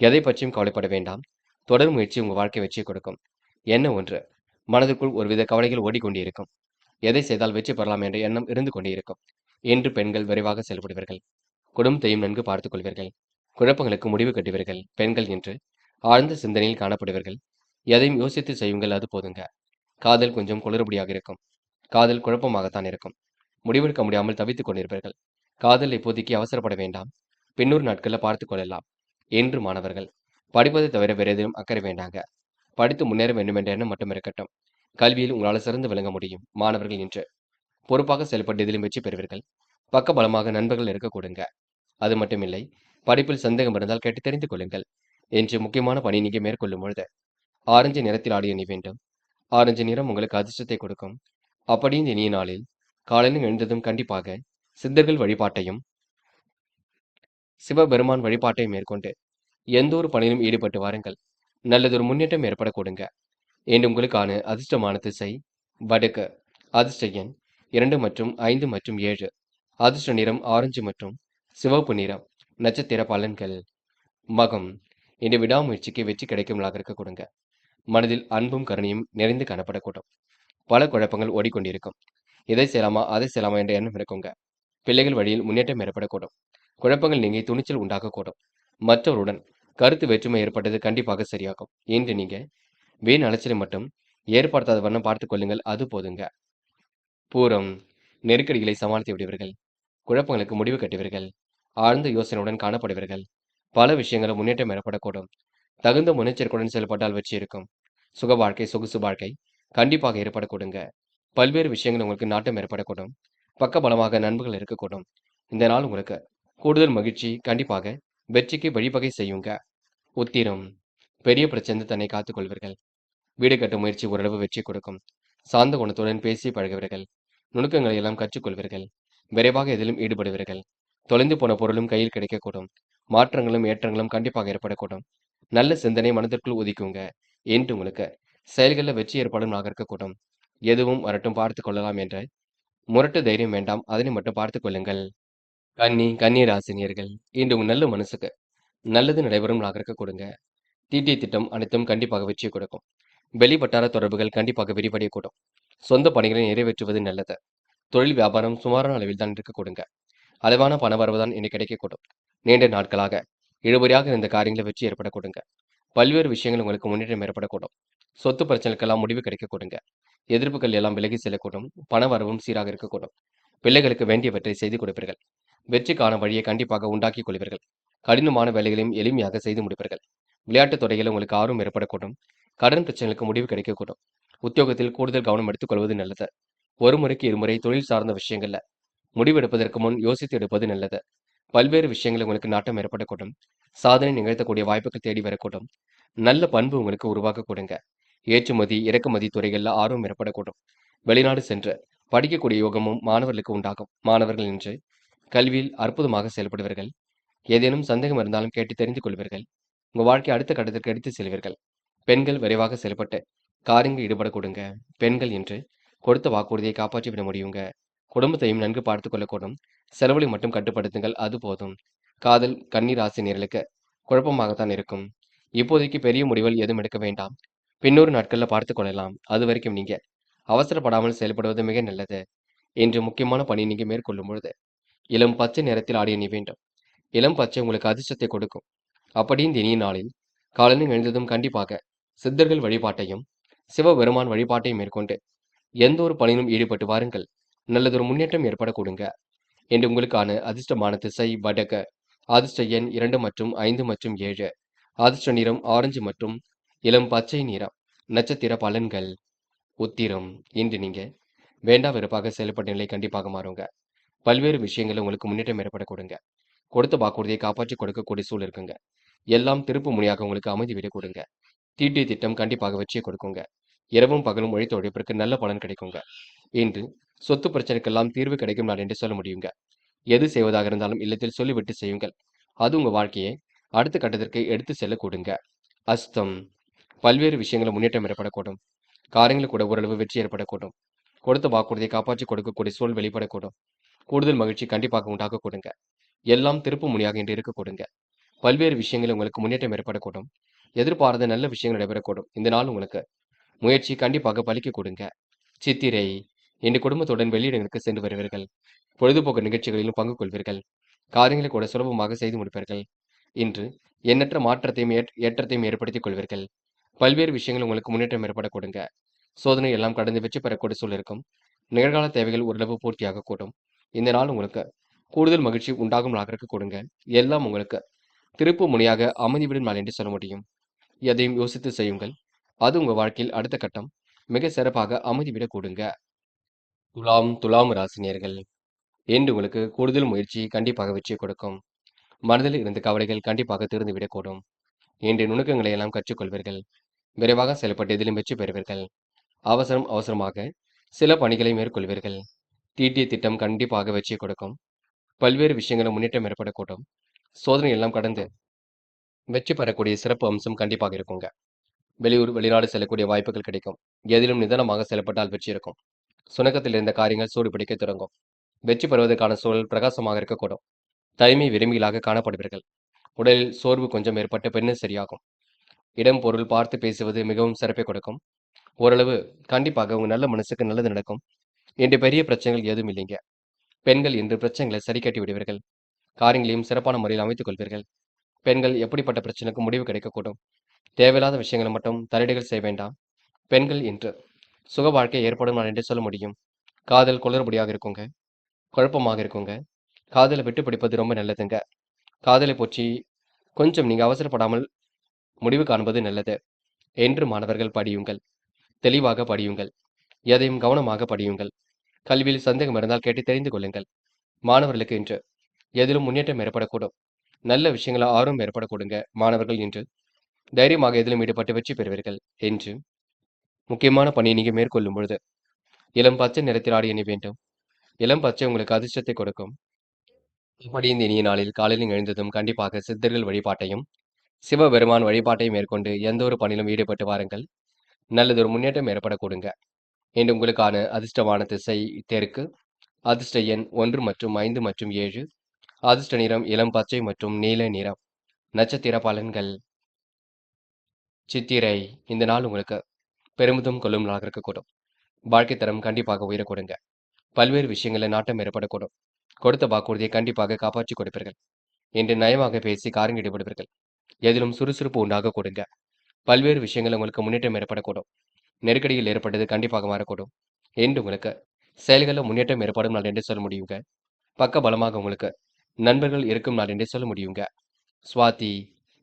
எதை பற்றியும் கவலைப்பட வேண்டாம். தொடர் முயற்சி உங்கள் வாழ்க்கை வெற்றியை கொடுக்கும். என்ன ஒன்று, மனதுக்குள் ஒருவித கவலைகள் ஓடிக்கொண்டிருக்கும். எதை செய்தால் வெற்றி பெறலாம் என்ற எண்ணம் இருந்து கொண்டே இருக்கும். இன்று பெண்கள் விரைவாக செயல்படுவீர்கள். குடும்பத்தையும் நன்கு பார்த்துக் கொள்வீர்கள். குழப்பங்களுக்கு முடிவு கட்டுவீர்கள். பெண்கள் என்று ஆழ்ந்த சிந்தனையில் காணப்படுவீர்கள். எதையும் யோசித்து செய்யுங்கள், அது போதுங்க. காதல் கொஞ்சம் குளறுபடியாக இருக்கும். காதல் குழப்பமாகத்தான் இருக்கும். முடிவெடுக்க முடியாமல் தவித்துக் கொண்டிருப்பீர்கள். காதல் இப்போதைக்கு அவசரப்பட வேண்டாம். பின்னொரு நாட்களில் பார்த்துக் கொள்ளலாம். என்று மாணவர்கள் படிப்பதை தவிர வேறு எதிலும் அக்கறை வேண்டாங்க. படித்து முன்னேற வேண்டும் என்ற எண்ணம் மட்டும் இருக்கட்டும். கல்வியில் உங்களால் சிறந்து விளங்க முடியும். மாணவர்கள் இன்று பொறுப்பாக செயல்பட்டு இதிலும் வெற்றி பெறுவீர்கள். பக்க பலமாக நண்பர்கள் இருக்க கொடுங்க. அது மட்டுமில்லை, படிப்பில் சந்தேகம் இருந்தால் கேட்டு தெரிந்து கொள்ளுங்கள். என்று முக்கியமான பணி நீங்க மேற்கொள்ளும் பொழுது ஆரஞ்சு நிறத்தில் ஆடை அணி வேண்டும். ஆரஞ்சு நிறம் உங்களுக்கு அதிர்ஷ்டத்தை கொடுக்கும். அப்படி இந்த இனிய நாளில் காலையில் எழுந்ததும் கண்டிப்பாக சித்தர்கள் வழிபாட்டையும் சிவபெருமான் வழிபாட்டையும் மேற்கொண்டு எந்த ஒரு பணியிலும் ஈடுபட்டு வாருங்கள். நல்லதொரு முன்னேற்றம் ஏற்பட கொடுங்க. இன்று உங்களுக்கான அதிர்ஷ்டமான திசை வடக்கு. அதிர்ஷ்ட எண் 2 மற்றும் 5 மற்றும் 7. அதிர்ஷ்ட நிறம் ஆரஞ்சு மற்றும் சிவப்பு நிறம். நட்சத்திர பலன்கள். மகம். இன்று விடாமுயற்சிக்கு வெற்றி கிடைக்கும் நாளாக இருக்க கொடுங்க. மனதில் அன்பும் கருணையும் நிறைந்து காணப்படக்கூடும். பல குழப்பங்கள் ஓடிக்கொண்டிருக்கும். இதை செய்யலாமா அதை செய்யலாமா என்ற எண்ணம் இருக்குங்க. பிள்ளைகள் வழியில் முன்னேற்றம் ஏற்படக்கூடும். குழப்பங்கள் நீங்கி துணிச்சல் உண்டாகக்கூடும். மற்றவருடன் கருத்து வேற்றுமை ஏற்பட்டது கண்டிப்பாக சரியாகும். இன்று நீங்க வீண் அலைச்சலை மட்டும் ஏற்படுத்தாத வண்ணம் பார்த்துக் கொள்ளுங்கள், அது போதுங்க. பூரம். நெருக்கடிகளை சமாளித்து விடுவீர்கள். குழப்பங்களுக்கு முடிவு கட்டுவீர்கள். ஆழ்ந்த யோசனையுடன் காணப்படுவீர்கள். பல விஷயங்களும் முன்னேற்றம் ஏற்படக்கூடும். தகுந்த முன்னெச்சரிக்கையுடன் செயல்பட்டால் வெற்றி இருக்கும். சுக வாழ்க்கை சொகுசு வாழ்க்கை கண்டிப்பாக ஏற்படக்கூடுங்க. பல்வேறு விஷயங்கள் உங்களுக்கு நாட்டம் ஏற்படக்கூடும். பக்க பலமாக நண்பர்கள் இருக்கக்கூடும். இந்த நாள் உங்களுக்கு கூடுதல் மகிழ்ச்சி கண்டிப்பாக வெற்றிக்கு வழிவகை செய்யுங்க. உத்திரம். பெரிய பிரச்சனை தன்னை காத்துக் கொள்வீர்கள். வீடு கட்டும் முயற்சி ஓரளவு வெற்றி கொடுக்கும். சார்ந்த குணத்துடன் பேசி பழகுவீர்கள். நுணுக்கங்களை எல்லாம் கற்றுக்கொள்வீர்கள். விரைவாக எதிலும் ஈடுபடுவீர்கள். தொலைந்து போன பொருளும் கையில் கிடைக்கக்கூடும். மாற்றங்களும் ஏற்றங்களும் கண்டிப்பாக ஏற்படக்கூடும். நல்ல சிந்தனை மனதிற்குள் உதிக்குங்க. என்று உங்களுக்கு செயல்களில் வெற்றி ஏற்படும் நாளாக இருக்கக்கூடும். எதுவும் வரட்டும் பார்த்துக் கொள்ளலாம் என்ற முரட்டு தைரியம் வேண்டாம், அதனை மட்டும் பார்த்துக் கொள்ளுங்கள். கன்னி ராசினியர்கள். இன்று உங்க நல்ல மனசுக்கு நல்லது நடைபெறும் நாளாக இருக்க கொடுங்க. தீட்டிய திட்டம் அனைத்தும் கண்டிப்பாக வெற்றியை கொடுக்கும். வெளிவட்டார தொடர்புகள் கண்டிப்பாக விரிவடையக்கூடும். சொந்த பணிகளை நிறைவேற்றுவது நல்லது. தொழில் வியாபாரம் சுமாரான அளவில் தான் இருக்க கொடுங்க. அளவான பண வரவுதான் இனி கிடைக்கக்கூடும். நீண்ட நாட்களாக இழுபறியாக இருந்த காரியங்களை வெற்றி ஏற்பட கொடுங்க. பல்வேறு விஷயங்கள் உங்களுக்கு முன்னேற்றம் ஏற்படக்கூடும். சொத்து பிரச்சனைக்கெல்லாம் முடிவு கிடைக்க கொடுங்க. எதிர்ப்புகள் எல்லாம் விலகி செல்லக்கூடும். பண வரவும் சீராக இருக்கக்கூடும். பிள்ளைகளுக்கு வேண்டியவற்றை செய்து கொடுப்பீர்கள். வெற்றிக்கான வழியை கண்டிப்பாக உண்டாக்கிக் கொள்வீர்கள். கடினமான வேலைகளையும் எளிமையாக செய்து முடிப்பீர்கள். விளையாட்டுத் துறையில் உங்களுக்கு ஆர்வம் ஏற்படக்கூடும். கடன் பிரச்சனைகளுக்கு முடிவு கிடைக்கக்கூடும். உத்தியோகத்தில் கூடுதல் கவனம் எடுத்துக் கொள்வது நல்லது. ஒரு முறைக்கு இருமுறை தொழில் சார்ந்த விஷயங்கள்ல முடிவெடுப்பதற்கு முன் யோசித்து எடுப்பது நல்லது. பல்வேறு விஷயங்கள் உங்களுக்கு நாட்டம் ஏற்படக்கூடும். சாதனை நிகழ்த்தக்கூடிய வாய்ப்புகள் தேடி வரக்கூடும். நல்ல பண்பு உங்களுக்கு உருவாக்க கொடுங்க. ஏற்றுமதி இறக்குமதி துறைகளில் ஆர்வம் ஏற்படக்கூடும். வெளிநாடு சென்று படிக்கக்கூடிய யோகமும் மாணவர்களுக்கு உண்டாகும். மாணவர்கள் இன்று கல்வியில் அற்புதமாக செயல்படுவீர்கள். ஏதேனும் சந்தேகம் இருந்தாலும் கேட்டு தெரிந்து கொள்வீர்கள். உங்க வாழ்க்கை அடுத்த கட்டத்திற்கு எடுத்து செல்வீர்கள். பெண்கள் விரைவாக செயல்பட்டு காரியங்கள் ஈடுபட கொடுங்க. பெண்கள் இன்று கொடுத்த வாக்குறுதியை காப்பாற்றி விட முடியுங்க. குடும்பத்தையும் நன்கு பார்த்துக் கொள்ளக்கூடும். செலவுகளை மட்டும் கட்டுப்படுத்துங்கள், அது போதும். காதல் கன்னி ராசினியர்களுக்கு குழப்பமாகத்தான் இருக்கும். இப்போதைக்கு பெரிய முடிவுகள் எதுவும் எடுக்க வேண்டாம். பின்னொரு நாட்கள்ல பார்த்துக் கொள்ளலாம். அது வரைக்கும் நீங்க அவசரப்படாமல் செயல்படுவது மிக நல்லது. இன்று முக்கியமான பணி நீங்க மேற்கொள்ளும் பொழுது இளம் பச்சை நிறத்தில் ஆடை அணி வேண்டும். இளம் பச்சை உங்களுக்கு அதிர்ஷ்டத்தை கொடுக்கும். அப்படி இந்த இனிய நாளில் காலையில் எழுந்ததும் கண்டிப்பாக சித்தர்கள் வழிபாட்டையும் சிவபெருமான் வழிபாட்டையும் மேற்கொண்டு எந்த ஒரு பணியிலும் ஈடுபட்டு வாருங்கள். நல்லதொரு முன்னேற்றம் ஏற்படக்கூடுங்க. இன்று உங்களுக்கான அதிர்ஷ்டமான திசை வடக்கு. அதிர்ஷ்ட எண் 2 மற்றும் 5 மற்றும் 7. அதிர்ஷ்ட நிறம் ஆரஞ்சு மற்றும் இளம் பச்சை நிறம். நட்சத்திர பலன்கள். உத்திரம். இன்று நீங்க வேண்டா வெறுப்பாக செயல்பட்ட நிலை கண்டிப்பாக மாறுங்க. பல்வேறு விஷயங்கள்ல உங்களுக்கு முன்னேற்றம் ஏற்படக்கூடுங்க. கொடுத்த வாக்குறுதியை காப்பாற்றி கொடுக்கக்கூடிய சூழல் இருக்குங்க. எல்லாம் திருப்பு முனையாக உங்களுக்கு அமைதி விடை கொடுங்க. தீட்டிய திட்டம் கண்டிப்பாக வெற்றியை கொடுக்குங்க. இரவும் பகலும் உழைத்த உழைப்பிற்கு நல்ல பலன் கிடைக்குங்க. இன்று சொத்து பிரச்சனைக்கெல்லாம் தீர்வு கிடைக்கும் நாள் என்று சொல்ல முடியுங்க. எது செய்வதாக இருந்தாலும் இல்லத்தில் சொல்லிவிட்டு செய்யுங்கள். அது உங்க வாழ்க்கையை அடுத்த கட்டத்திற்கு எடுத்து செல்ல கூடுங்க. அஸ்தம். பல்வேறு விஷயங்களும் முன்னேற்றம் ஏற்படக்கூடும். காரியங்கள் கூட ஓரளவு வெற்றி ஏற்படக்கூடும். கொடுத்த வாக்குறுதியை காப்பாற்றி கொடுக்கக்கூடிய சூழல் வெளிப்படக்கூடும். கூடுதல் மகிழ்ச்சி கண்டிப்பாக உண்டாக கொடுங்க. எல்லாம் திருப்பு முனையாக இன்று இருக்க கொடுங்க. பல்வேறு விஷயங்கள் உங்களுக்கு முன்னேற்றம் ஏற்படக்கூடும். எதிர்பாராத நல்ல விஷயங்கள் நடைபெறக்கூடும். இந்த நாள் உங்களுக்கு முயற்சி கண்டிப்பாக பலிக்க கொடுங்க. சித்திரை. இன்று குடும்பத்துடன் வெளியிடங்களுக்கு சென்று வருவீர்கள். பொழுதுபோக்கு நிகழ்ச்சிகளிலும் பங்கு கொள்வீர்கள். காரியங்களை கூட சுலபமாக செய்து முடிப்பீர்கள். இன்று எண்ணற்ற மாற்றத்தையும் ஏற்றத்தையும் ஏற்படுத்திக் கொள்வீர்கள். பல்வேறு விஷயங்கள் உங்களுக்கு முன்னேற்றம் ஏற்பட கொடுங்க. சோதனை எல்லாம் கடந்து வெற்றி பெறக்கூடிய சூழல் இருக்கும். நிகழ்கால தேவைகள் ஓரளவு பூர்த்தியாக கூடும். இந்த நாள் உங்களுக்கு கூடுதல் மகிழ்ச்சி உண்டாகும் நாளாக கொடுங்க. எல்லாம் உங்களுக்கு திருப்பு முனையாக அமைதிவிடும் நாள் என்று சொல்ல முடியும். எதையும் யோசித்து செய்யுங்கள். அது உங்க வாழ்க்கையில் அடுத்த கட்டம் மிக சிறப்பாக அமைதிவிட கூடுங்க. துலாம் ராசினியர்கள். இன்று உங்களுக்கு கூடுதல் முயற்சி கண்டிப்பாக வெற்றியை கொடுக்கும். மனதில் இருந்த கவலைகள் கண்டிப்பாக தீர்ந்துவிடக்கூடும். இன்று நுணுக்கங்களை எல்லாம் கற்றுக்கொள்வீர்கள். விரைவாக செயல்பட்டு எதிலும் வெற்றி பெறுவீர்கள். அவசரமாக சில பணிகளை மேற்கொள்வீர்கள். தீட்டிய திட்டம் கண்டிப்பாக வெற்றியை கொடுக்கும். பல்வேறு விஷயங்களும் முன்னேற்றம் ஏற்படக்கூடும். சோதனை எல்லாம் கடந்து வெற்றி பெறக்கூடிய சிறப்பு அம்சம் கண்டிப்பாக இருக்குங்க. வெளியூர் வெளிநாடு செல்லக்கூடிய வாய்ப்புகள் கிடைக்கும். எதிலும் நிதானமாக செயல்பட்டால் வெற்றி இருக்கும். சுணக்கத்தில் இருந்த காரியங்கள் சூடு பிடிக்க தொடங்கும். வெற்றி பெறுவதற்கான சூழல் பிரகாசமாக இருக்கக்கூடும். தனிமை விரும்பிகளாக காணப்படுவீர்கள். உடலில் சோர்வு கொஞ்சம் ஏற்பட்டு பின்னர் சரியாகும். இடம் பொருள் பார்த்து பேசுவது மிகவும் சிறப்பை கொடுக்கும். ஓரளவு கண்டிப்பாக உங்க நல்ல மனசுக்கு நல்லது நடக்கும். இன்று பெரிய பிரச்சனைகள் எதுவும் இல்லைங்க. பெண்கள் இன்று பிரச்சனைகளை சரி கட்டி விடுவீர்கள். காரியங்களையும் சிறப்பான முறையில் அமைத்துக் கொள்வீர்கள். பெண்கள் எப்படிப்பட்ட பிரச்சனைக்கும் முடிவு கிடைக்கக்கூடும். தேவையில்லாத விஷயங்களை மட்டும் தலையீடுகள் செய்ய வேண்டாம். பெண்கள் இன்று சுக வாழ்க்கை ஏற்படும் நாள் என்று சொல்ல முடியும். காதல் குளறுபடியாக இருக்குங்க. குழப்பமாக இருக்குங்க. காதலை விட்டு பிடிப்பது ரொம்ப நல்லதுங்க. காதலை பற்றி கொஞ்சம் நீங்க அவசரப்படாமல் முடிவு காண்பது நல்லது. என்று மாணவர்கள் படியுங்கள். தெளிவாக படியுங்கள். எதையும் கவனமாக படியுங்கள். கல்வியில் சந்தேகம் இருந்தால் கேட்டு தெரிந்து கொள்ளுங்கள். மாணவர்களுக்கு இன்று எதிலும் முன்னேற்றம் ஏற்படக்கூடும். நல்ல விஷயங்கள ஆர்வம் ஏற்படக்கூடுங்க. மாணவர்கள் இன்று தைரியமாக எதிலும் ஈடுபட்டு வெற்றி பெறுவீர்கள். என்று முக்கியமான பணியை நீங்க மேற்கொள்ளும் பொழுது இளம் பச்சை நிறத்தில் ஆடை அணி வேண்டும். இளம் பச்சை உங்களுக்கு அதிர்ஷ்டத்தை கொடுக்கும். இப்படி இந்த இனிய நாளில் காலையில் எழுந்ததும் கண்டிப்பாக சித்தர்கள் வழிபாட்டையும் சிவபெருமான் வழிபாட்டையும் மேற்கொண்டு எந்த ஒரு பணியிலும் ஈடுபட்டு வாருங்கள். நல்லதொரு முன்னேற்றம் ஏற்படக்கூடுங்க. இன்று உங்களுக்கான அதிர்ஷ்டமான திசை தெற்கு. அதிர்ஷ்ட எண் 1 மற்றும் 5 மற்றும் 7. அதிர்ஷ்ட நிறம் இளம் பச்சை மற்றும் நீல நிறம். நட்சத்திர பலன்கள். சித்திரை. இந்த நாள் உங்களுக்கு பெருமிதம் கொள்ளும் நாளாக இருக்கக்கூடும். வாழ்க்கை தரம் கண்டிப்பாக உயரக்கூடுங்க. பல்வேறு விஷயங்களில் நாட்டம் ஏற்படக்கூடும். கொடுத்த வாக்குறுதியை கண்டிப்பாக காப்பாற்றி கொடுப்பீர்கள். இன்று நயமாக பேசி காரியம் ஈடுபடுவீர்கள். எதிலும் சுறுசுறுப்பு உண்டாக கொடுங்க. பல்வேறு விஷயங்கள் உங்களுக்கு முன்னேற்றம் ஏற்படக்கூடும். நெருக்கடியில் ஏற்பட்டது கண்டிப்பாக மாறக்கூடும். என்று உங்களுக்கு செயல்களில் முன்னேற்றம் ஏற்படும் நாள் என்று சொல்ல முடியுங்க. பக்க பலமாக உங்களுக்கு நண்பர்கள் இருக்கும் நாள் என்றே சொல்ல முடியுங்க. சுவாதி.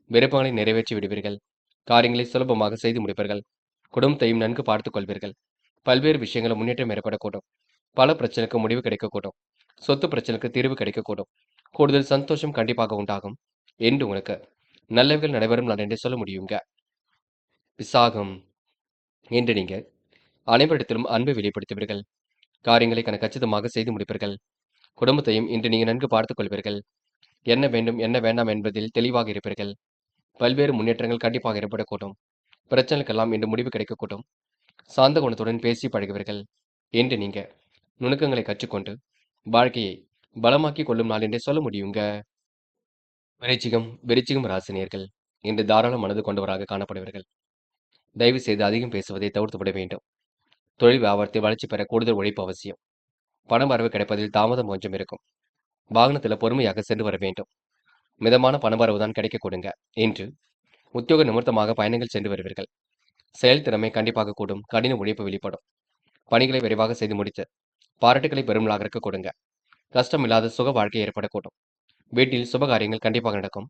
விருப்பங்களை நிறைவேற்றி விடுவீர்கள். காரியங்களை சுலபமாக செய்து முடிப்பீர்கள். குடும்பத்தையும் நன்கு பார்த்துக் கொள்வீர்கள். பல்வேறு விஷயங்களும் முன்னேற்றம் ஏற்படக்கூடும். பல பிரச்சனைக்கு முடிவு கிடைக்கக்கூடும். சொத்து பிரச்சனைக்கு தீர்வு கிடைக்கக்கூடும். கூடுதல் சந்தோஷம் கண்டிப்பாக உண்டாகும். என்று உங்களுக்கு நல்லவைகள் நடைபெறும் நாள் என்றே சொல்ல முடியுங்க. விசாகம். இன்று நீங்க அனைவரிடத்திலும் அன்பை வெளிப்படுத்துவீர்கள். காரியங்களை கச்சிதமாக செய்து முடிப்பீர்கள். குடும்பத்தையும் இன்று நீங்க நன்கு பார்த்துக் கொள்வீர்கள். என்ன வேண்டும் என்ன வேண்டாம் என்பதில் தெளிவாக இருப்பீர்கள். பல்வேறு முன்னேற்றங்கள் கண்டிப்பாக ஏற்படக்கூடும். பிரச்சனைக்கெல்லாம் இன்று முடிவு கிடைக்கக்கூடும். சாந்த குணத்துடன் பேசி பழகுவீர்கள். என்று நீங்க நுணுக்கங்களை கற்றுக்கொண்டு வாழ்க்கையை பலமாக்கி கொள்ளும் நாள் என்றே சொல்ல முடியுங்க. விருச்சிகம் ராசினியர்கள் இன்று தாராள மனது கொண்டவராக காணப்படுவீர்கள். தயவு செய்து அதிகம் பேசுவதை தவிர்த்து விட வேண்டும். தொழில் வியாபாரத்தை வளர்ச்சி பெற கூடுதல் உழைப்பு அவசியம். பணம் வரவு கிடைப்பதில் தாமதம் கொஞ்சம் இருக்கும். வாகனத்தில் பொறுமையாக சென்று வர வேண்டும். மிதமான பணவரவு தான் கிடைக்க கொடுங்க. இன்று உத்தியோக நிமித்தமாக பயணங்கள் சென்று வருவீர்கள். செயல் திறமை கண்டிப்பாக கூடும். கடின உழைப்பு வெளிப்படும். பணிகளை விரைவாக செய்து முடித்து பாராட்டுக்களை பெருமளாக இருக்க கொடுங்க. கஷ்டம் இல்லாத சுக வாழ்க்கை ஏற்படக்கூடும். வீட்டில் சுபகாரியங்கள் கண்டிப்பாக நடக்கும்.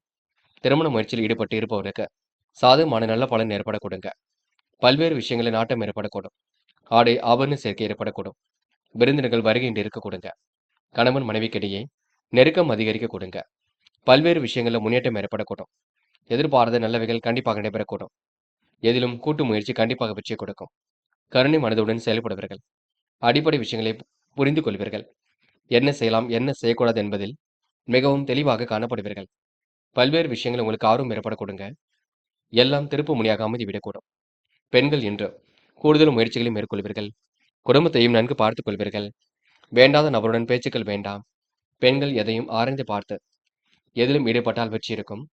திருமண முயற்சியில் ஈடுபட்டு இருப்பவர்களுக்கு சாதகமான நல்ல பலன் ஏற்பட கொடுங்க. பல்வேறு விஷயங்களில் நாட்டம் ஏற்படக்கூடும். ஆடை ஆபரண சேர்க்கை ஏற்படக்கூடும். விருந்தினர்கள் வருகையின்றி இருக்க கொடுங்க. கணவன் மனைவிக்கிடையே நெருக்கம் அதிகரிக்க கொடுங்க. பல்வேறு விஷயங்களில் முன்னேற்றம் ஏற்படக்கூடும். எதிர்பாராத நல்லவைகள் கண்டிப்பாக நடைபெறக்கூடும். எதிலும் கூட்டு முயற்சி கண்டிப்பாக வெற்றியை கொடுக்கும். கருணை மனதுடன் செயல்படுவீர்கள். அடிப்படை விஷயங்களை புரிந்து கொள்வீர்கள். என்ன செய்யலாம் என்ன செய்யக்கூடாது என்பதில் மிகவும் தெளிவாக காணப்படுவீர்கள். பல்வேறு விஷயங்கள் உங்களுக்கு ஆர்வம் ஏற்பட கொடுங்க. எல்லாம் திருப்பு முனையாக அமைதிவிடக்கூடும். பெண்கள் என்று கூடுதல் முயற்சிகளை மேற்கொள்வீர்கள். குடும்பத்தையும் நன்கு பார்த்துக் கொள்வீர்கள். வேண்டாத நபருடன் பேச்சுக்கள் வேண்டாம். பெண்கள் எதையும் ஆராய்ந்து பார்த்து எதிலும் ஈடுபட்டால் வெற்றி இருக்கும்.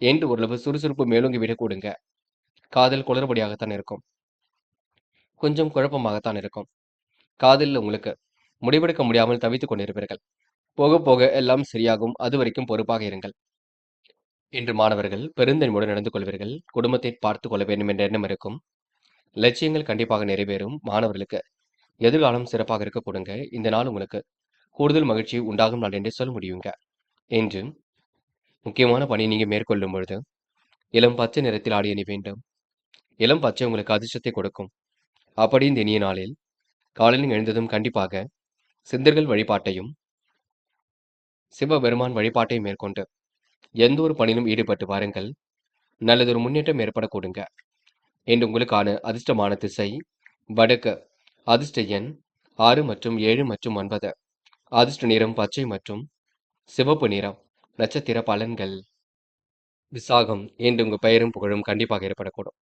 என்று ஓரளவு சுறுசுறுப்பு மேலோங்கி விட கூடுங்க. காதல் குளறுபடியாகத்தான் இருக்கும். கொஞ்சம் குழப்பமாகத்தான் இருக்கும். காதலில் உங்களுக்கு முடிவெடுக்க முடியாமல் தவித்துக் கொண்டிருப்பீர்கள். போக போக எல்லாம் சரியாகும். அது வரைக்கும் பொறுப்பாக இருங்கள். இன்று மாணவர்கள் பெருந்தன்மையுடன் நடந்து கொள்வீர்கள். குடும்பத்தை பார்த்துக் கொள்ள வேண்டும் என்ற எண்ணம் இருக்கும். லட்சியங்கள் கண்டிப்பாக நிறைவேறும். மாணவர்களுக்கு எதிர்காலம் சிறப்பாக இருக்க கொடுங்க. இந்த நாள் உங்களுக்கு கூடுதல் மகிழ்ச்சி உண்டாகும் நாள் என்று சொல்ல முடியுங்க. என்று முக்கியமான பணி நீங்க மேற்கொள்ளும் பொழுது இளம் பச்சை நிறத்தில் ஆடை அணி வேண்டும். இளம் பச்சை உங்களுக்கு அதிர்ஷ்டத்தை கொடுக்கும். அப்படி இந்த இனிய நாளில் காலையில் எழுந்ததும் கண்டிப்பாக சித்தர்கள் வழிபாட்டையும் சிவபெருமான் வழிபாட்டையும் மேற்கொண்டு எந்த ஒரு பணியிலும் ஈடுபட்டு வாருங்கள். நல்லதொரு முன்னேற்றம் ஏற்பட கொடுங்க. என்று உங்களுக்கான அதிர்ஷ்டமான திசை வடக்கு. அதிர்ஷ்ட எண் 6 மற்றும் 7 மற்றும் 9. அதிர்ஷ்ட நிறம் பச்சை மற்றும் சிவப்பு நிறம். நட்சத்திர பலன்கள். விசாகம் என்று உங்க பெயரும் புகழும் கண்டிப்பாக ஏற்படக்கூடும்.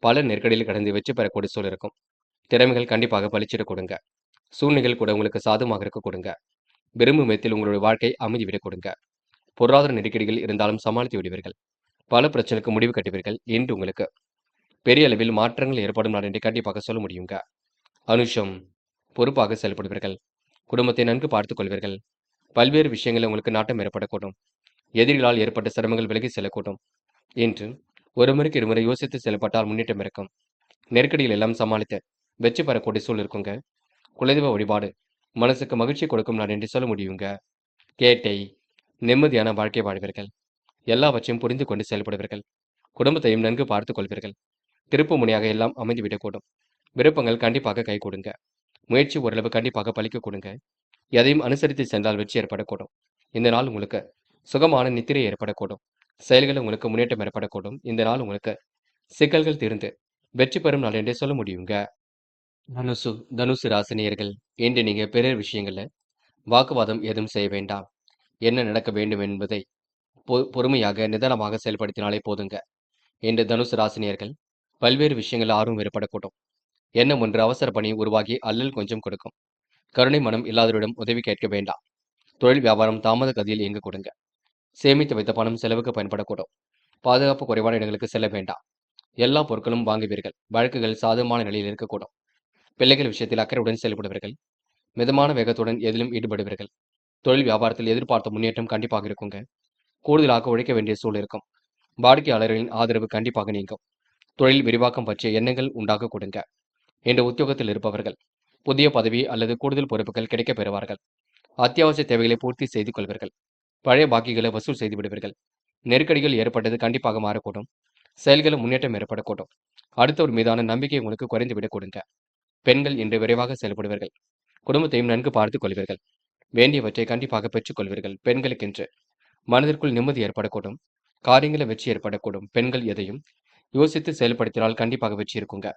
பல நெருக்கடியில் கடந்து வெற்றி பெறக்கூடிய சூழல் இருக்கும். திறமைகள் கண்டிப்பாக பளிச்சிட கொடுங்க. சூழ்நிலைகள் கூட உங்களுக்கு சாதகமாக இருக்க கொடுங்க. விரும்பும் விதத்தில் உங்களுடைய வாழ்க்கை அமைதிவிடக் கொடுங்க. பொருளாதார நெருக்கடிகள் இருந்தாலும் சமாளித்து விடுவீர்கள். பல பிரச்சனைக்கு முடிவு கட்டுவீர்கள். என்று உங்களுக்கு பெரிய அளவில் மாற்றங்கள் ஏற்படும் நாள் என்று கண்டிப்பாக சொல்ல முடியுங்க. அனுஷம் பொறுப்பாக செயல்படுவீர்கள். குடும்பத்தை நன்கு பார்த்துக் கொள்வீர்கள். பல்வேறு விஷயங்களில் உங்களுக்கு நாட்டம் ஏற்படக்கூடும். எதிரிகளால் ஏற்பட்ட சிரமங்கள் விலகி செல்லக்கூடும். என்று ஒரு முறைக்கு இருமுறை யோசித்து செயல்பட்டால் முன்னேற்றம் இருக்கும். நெருக்கடிகள் எல்லாம் சமாளித்து வெற்றி பெறக்கூடிய சூழல் இருக்குங்க. குலதெய்வ வழிபாடு மனசுக்கு மகிழ்ச்சி கொடுக்கும் நாள் என்று சொல்ல முடியுங்க. கேட்டை நிம்மதியான வாழ்க்கை வாழ்வீர்கள். எல்லாவற்றையும் புரிந்து கொண்டு செயல்படுவீர்கள். குடும்பத்தையும் நன்கு பார்த்துக் கொள்வீர்கள். திருப்பு முனையாக எல்லாம் அமைந்துவிடக்கூடும். விருப்பங்கள் கண்டிப்பாக கை கொடுங்க. முயற்சி ஓரளவு கண்டிப்பாக பலிக்க கொடுங்க. எதையும் அனுசரித்து சென்றால் வெற்றி ஏற்படக்கூடும். இந்த நாள் உங்களுக்கு சுகமான நித்திரை ஏற்படக்கூடும். செயல்கள் உங்களுக்கு முன்னேற்றம் ஏற்படக்கூடும். இந்த நாள் உங்களுக்கு சிக்கல்கள் தீர்ந்து வெற்றி பெறும் நாள் என்றே சொல்ல முடியுங்க. தனுசு ராசினியர்கள் இன்று நீங்க பிறர் விஷயங்கள்ல வாக்குவாதம் எதுவும் செய்ய வேண்டாம். என்ன நடக்க வேண்டும் என்பதை பொறுமையாக நிதானமாக செயல்படுத்தினாலே போதுங்க. இன்று தனுசு ராசினியர்கள் பல்வேறு விஷயங்கள் ஆர்வம் ஏற்படக்கூடும். எண்ணம் ஒன்று அவசர பணி உருவாகி அல்லல் கொஞ்சம் கொடுக்கும். கருணை மனம் இல்லாதவரிடம் உதவி கேட்க வேண்டாம். தொழில் வியாபாரம் தாமத கதியில் இயங்க கொடுங்க. சேமித்து வைத்த பணம் செலவுக்கு பயன்படக்கூடும். பாதுகாப்பு குறைவான இடங்களுக்கு செல்ல வேண்டாம். எல்லா பொருட்களும் வாங்குவீர்கள். வழக்குகள் சாதகமான நிலையில் இருக்கக்கூடும். பிள்ளைகள் விஷயத்தில் அக்கறையுடன் செயல்படுவீர்கள். மிதமான வேகத்துடன் எதிலும் ஈடுபடுவீர்கள். தொழில் வியாபாரத்தில் எதிர்பார்த்த முன்னேற்றம் கண்டிப்பாக இருக்குங்க. கூடுதலாக உழைக்க வேண்டிய சூழல் இருக்கும். வாடிக்கையாளர்களின் ஆதரவு கண்டிப்பாக நீங்கும். தொழில் விரிவாக்கம் பற்றிய எண்ணங்கள் உண்டாக கொடுங்க. என்ற உத்தியோகத்தில் இருப்பவர்கள் புதிய பதவி அல்லது கூடுதல் பொறுப்புகள் கிடைக்கப் பெறுவார்கள். அத்தியாவசிய தேவைகளை பூர்த்தி செய்து கொள்வீர்கள். பழைய பாக்கிகளை வசூல் செய்து விடுவீர்கள். நெருக்கடிகள் ஏற்பட்டது கண்டிப்பாக மாறக்கூடும். செயல்களில் முன்னேற்றம் ஏற்படக்கூடும். அடுத்தவர் மீதான நம்பிக்கை உங்களுக்கு குறைந்து விடக் கொடுங்க. பெண்கள் இன்று விரைவாக செயல்படுவீர்கள். குடும்பத்தையும் நன்கு பார்த்துக் கொள்வீர்கள். வேண்டியவற்றை கண்டிப்பாக பெற்றுக் கொள்வீர்கள். பெண்களுக்கென்று மனதிற்குள் நிம்மதி ஏற்படக்கூடும். காரியங்களில் வெற்றி ஏற்படக்கூடும். பெண்கள் எதையும் யோசித்து செயல்படுத்தினால் கண்டிப்பாக வெற்றி இருக்குங்க.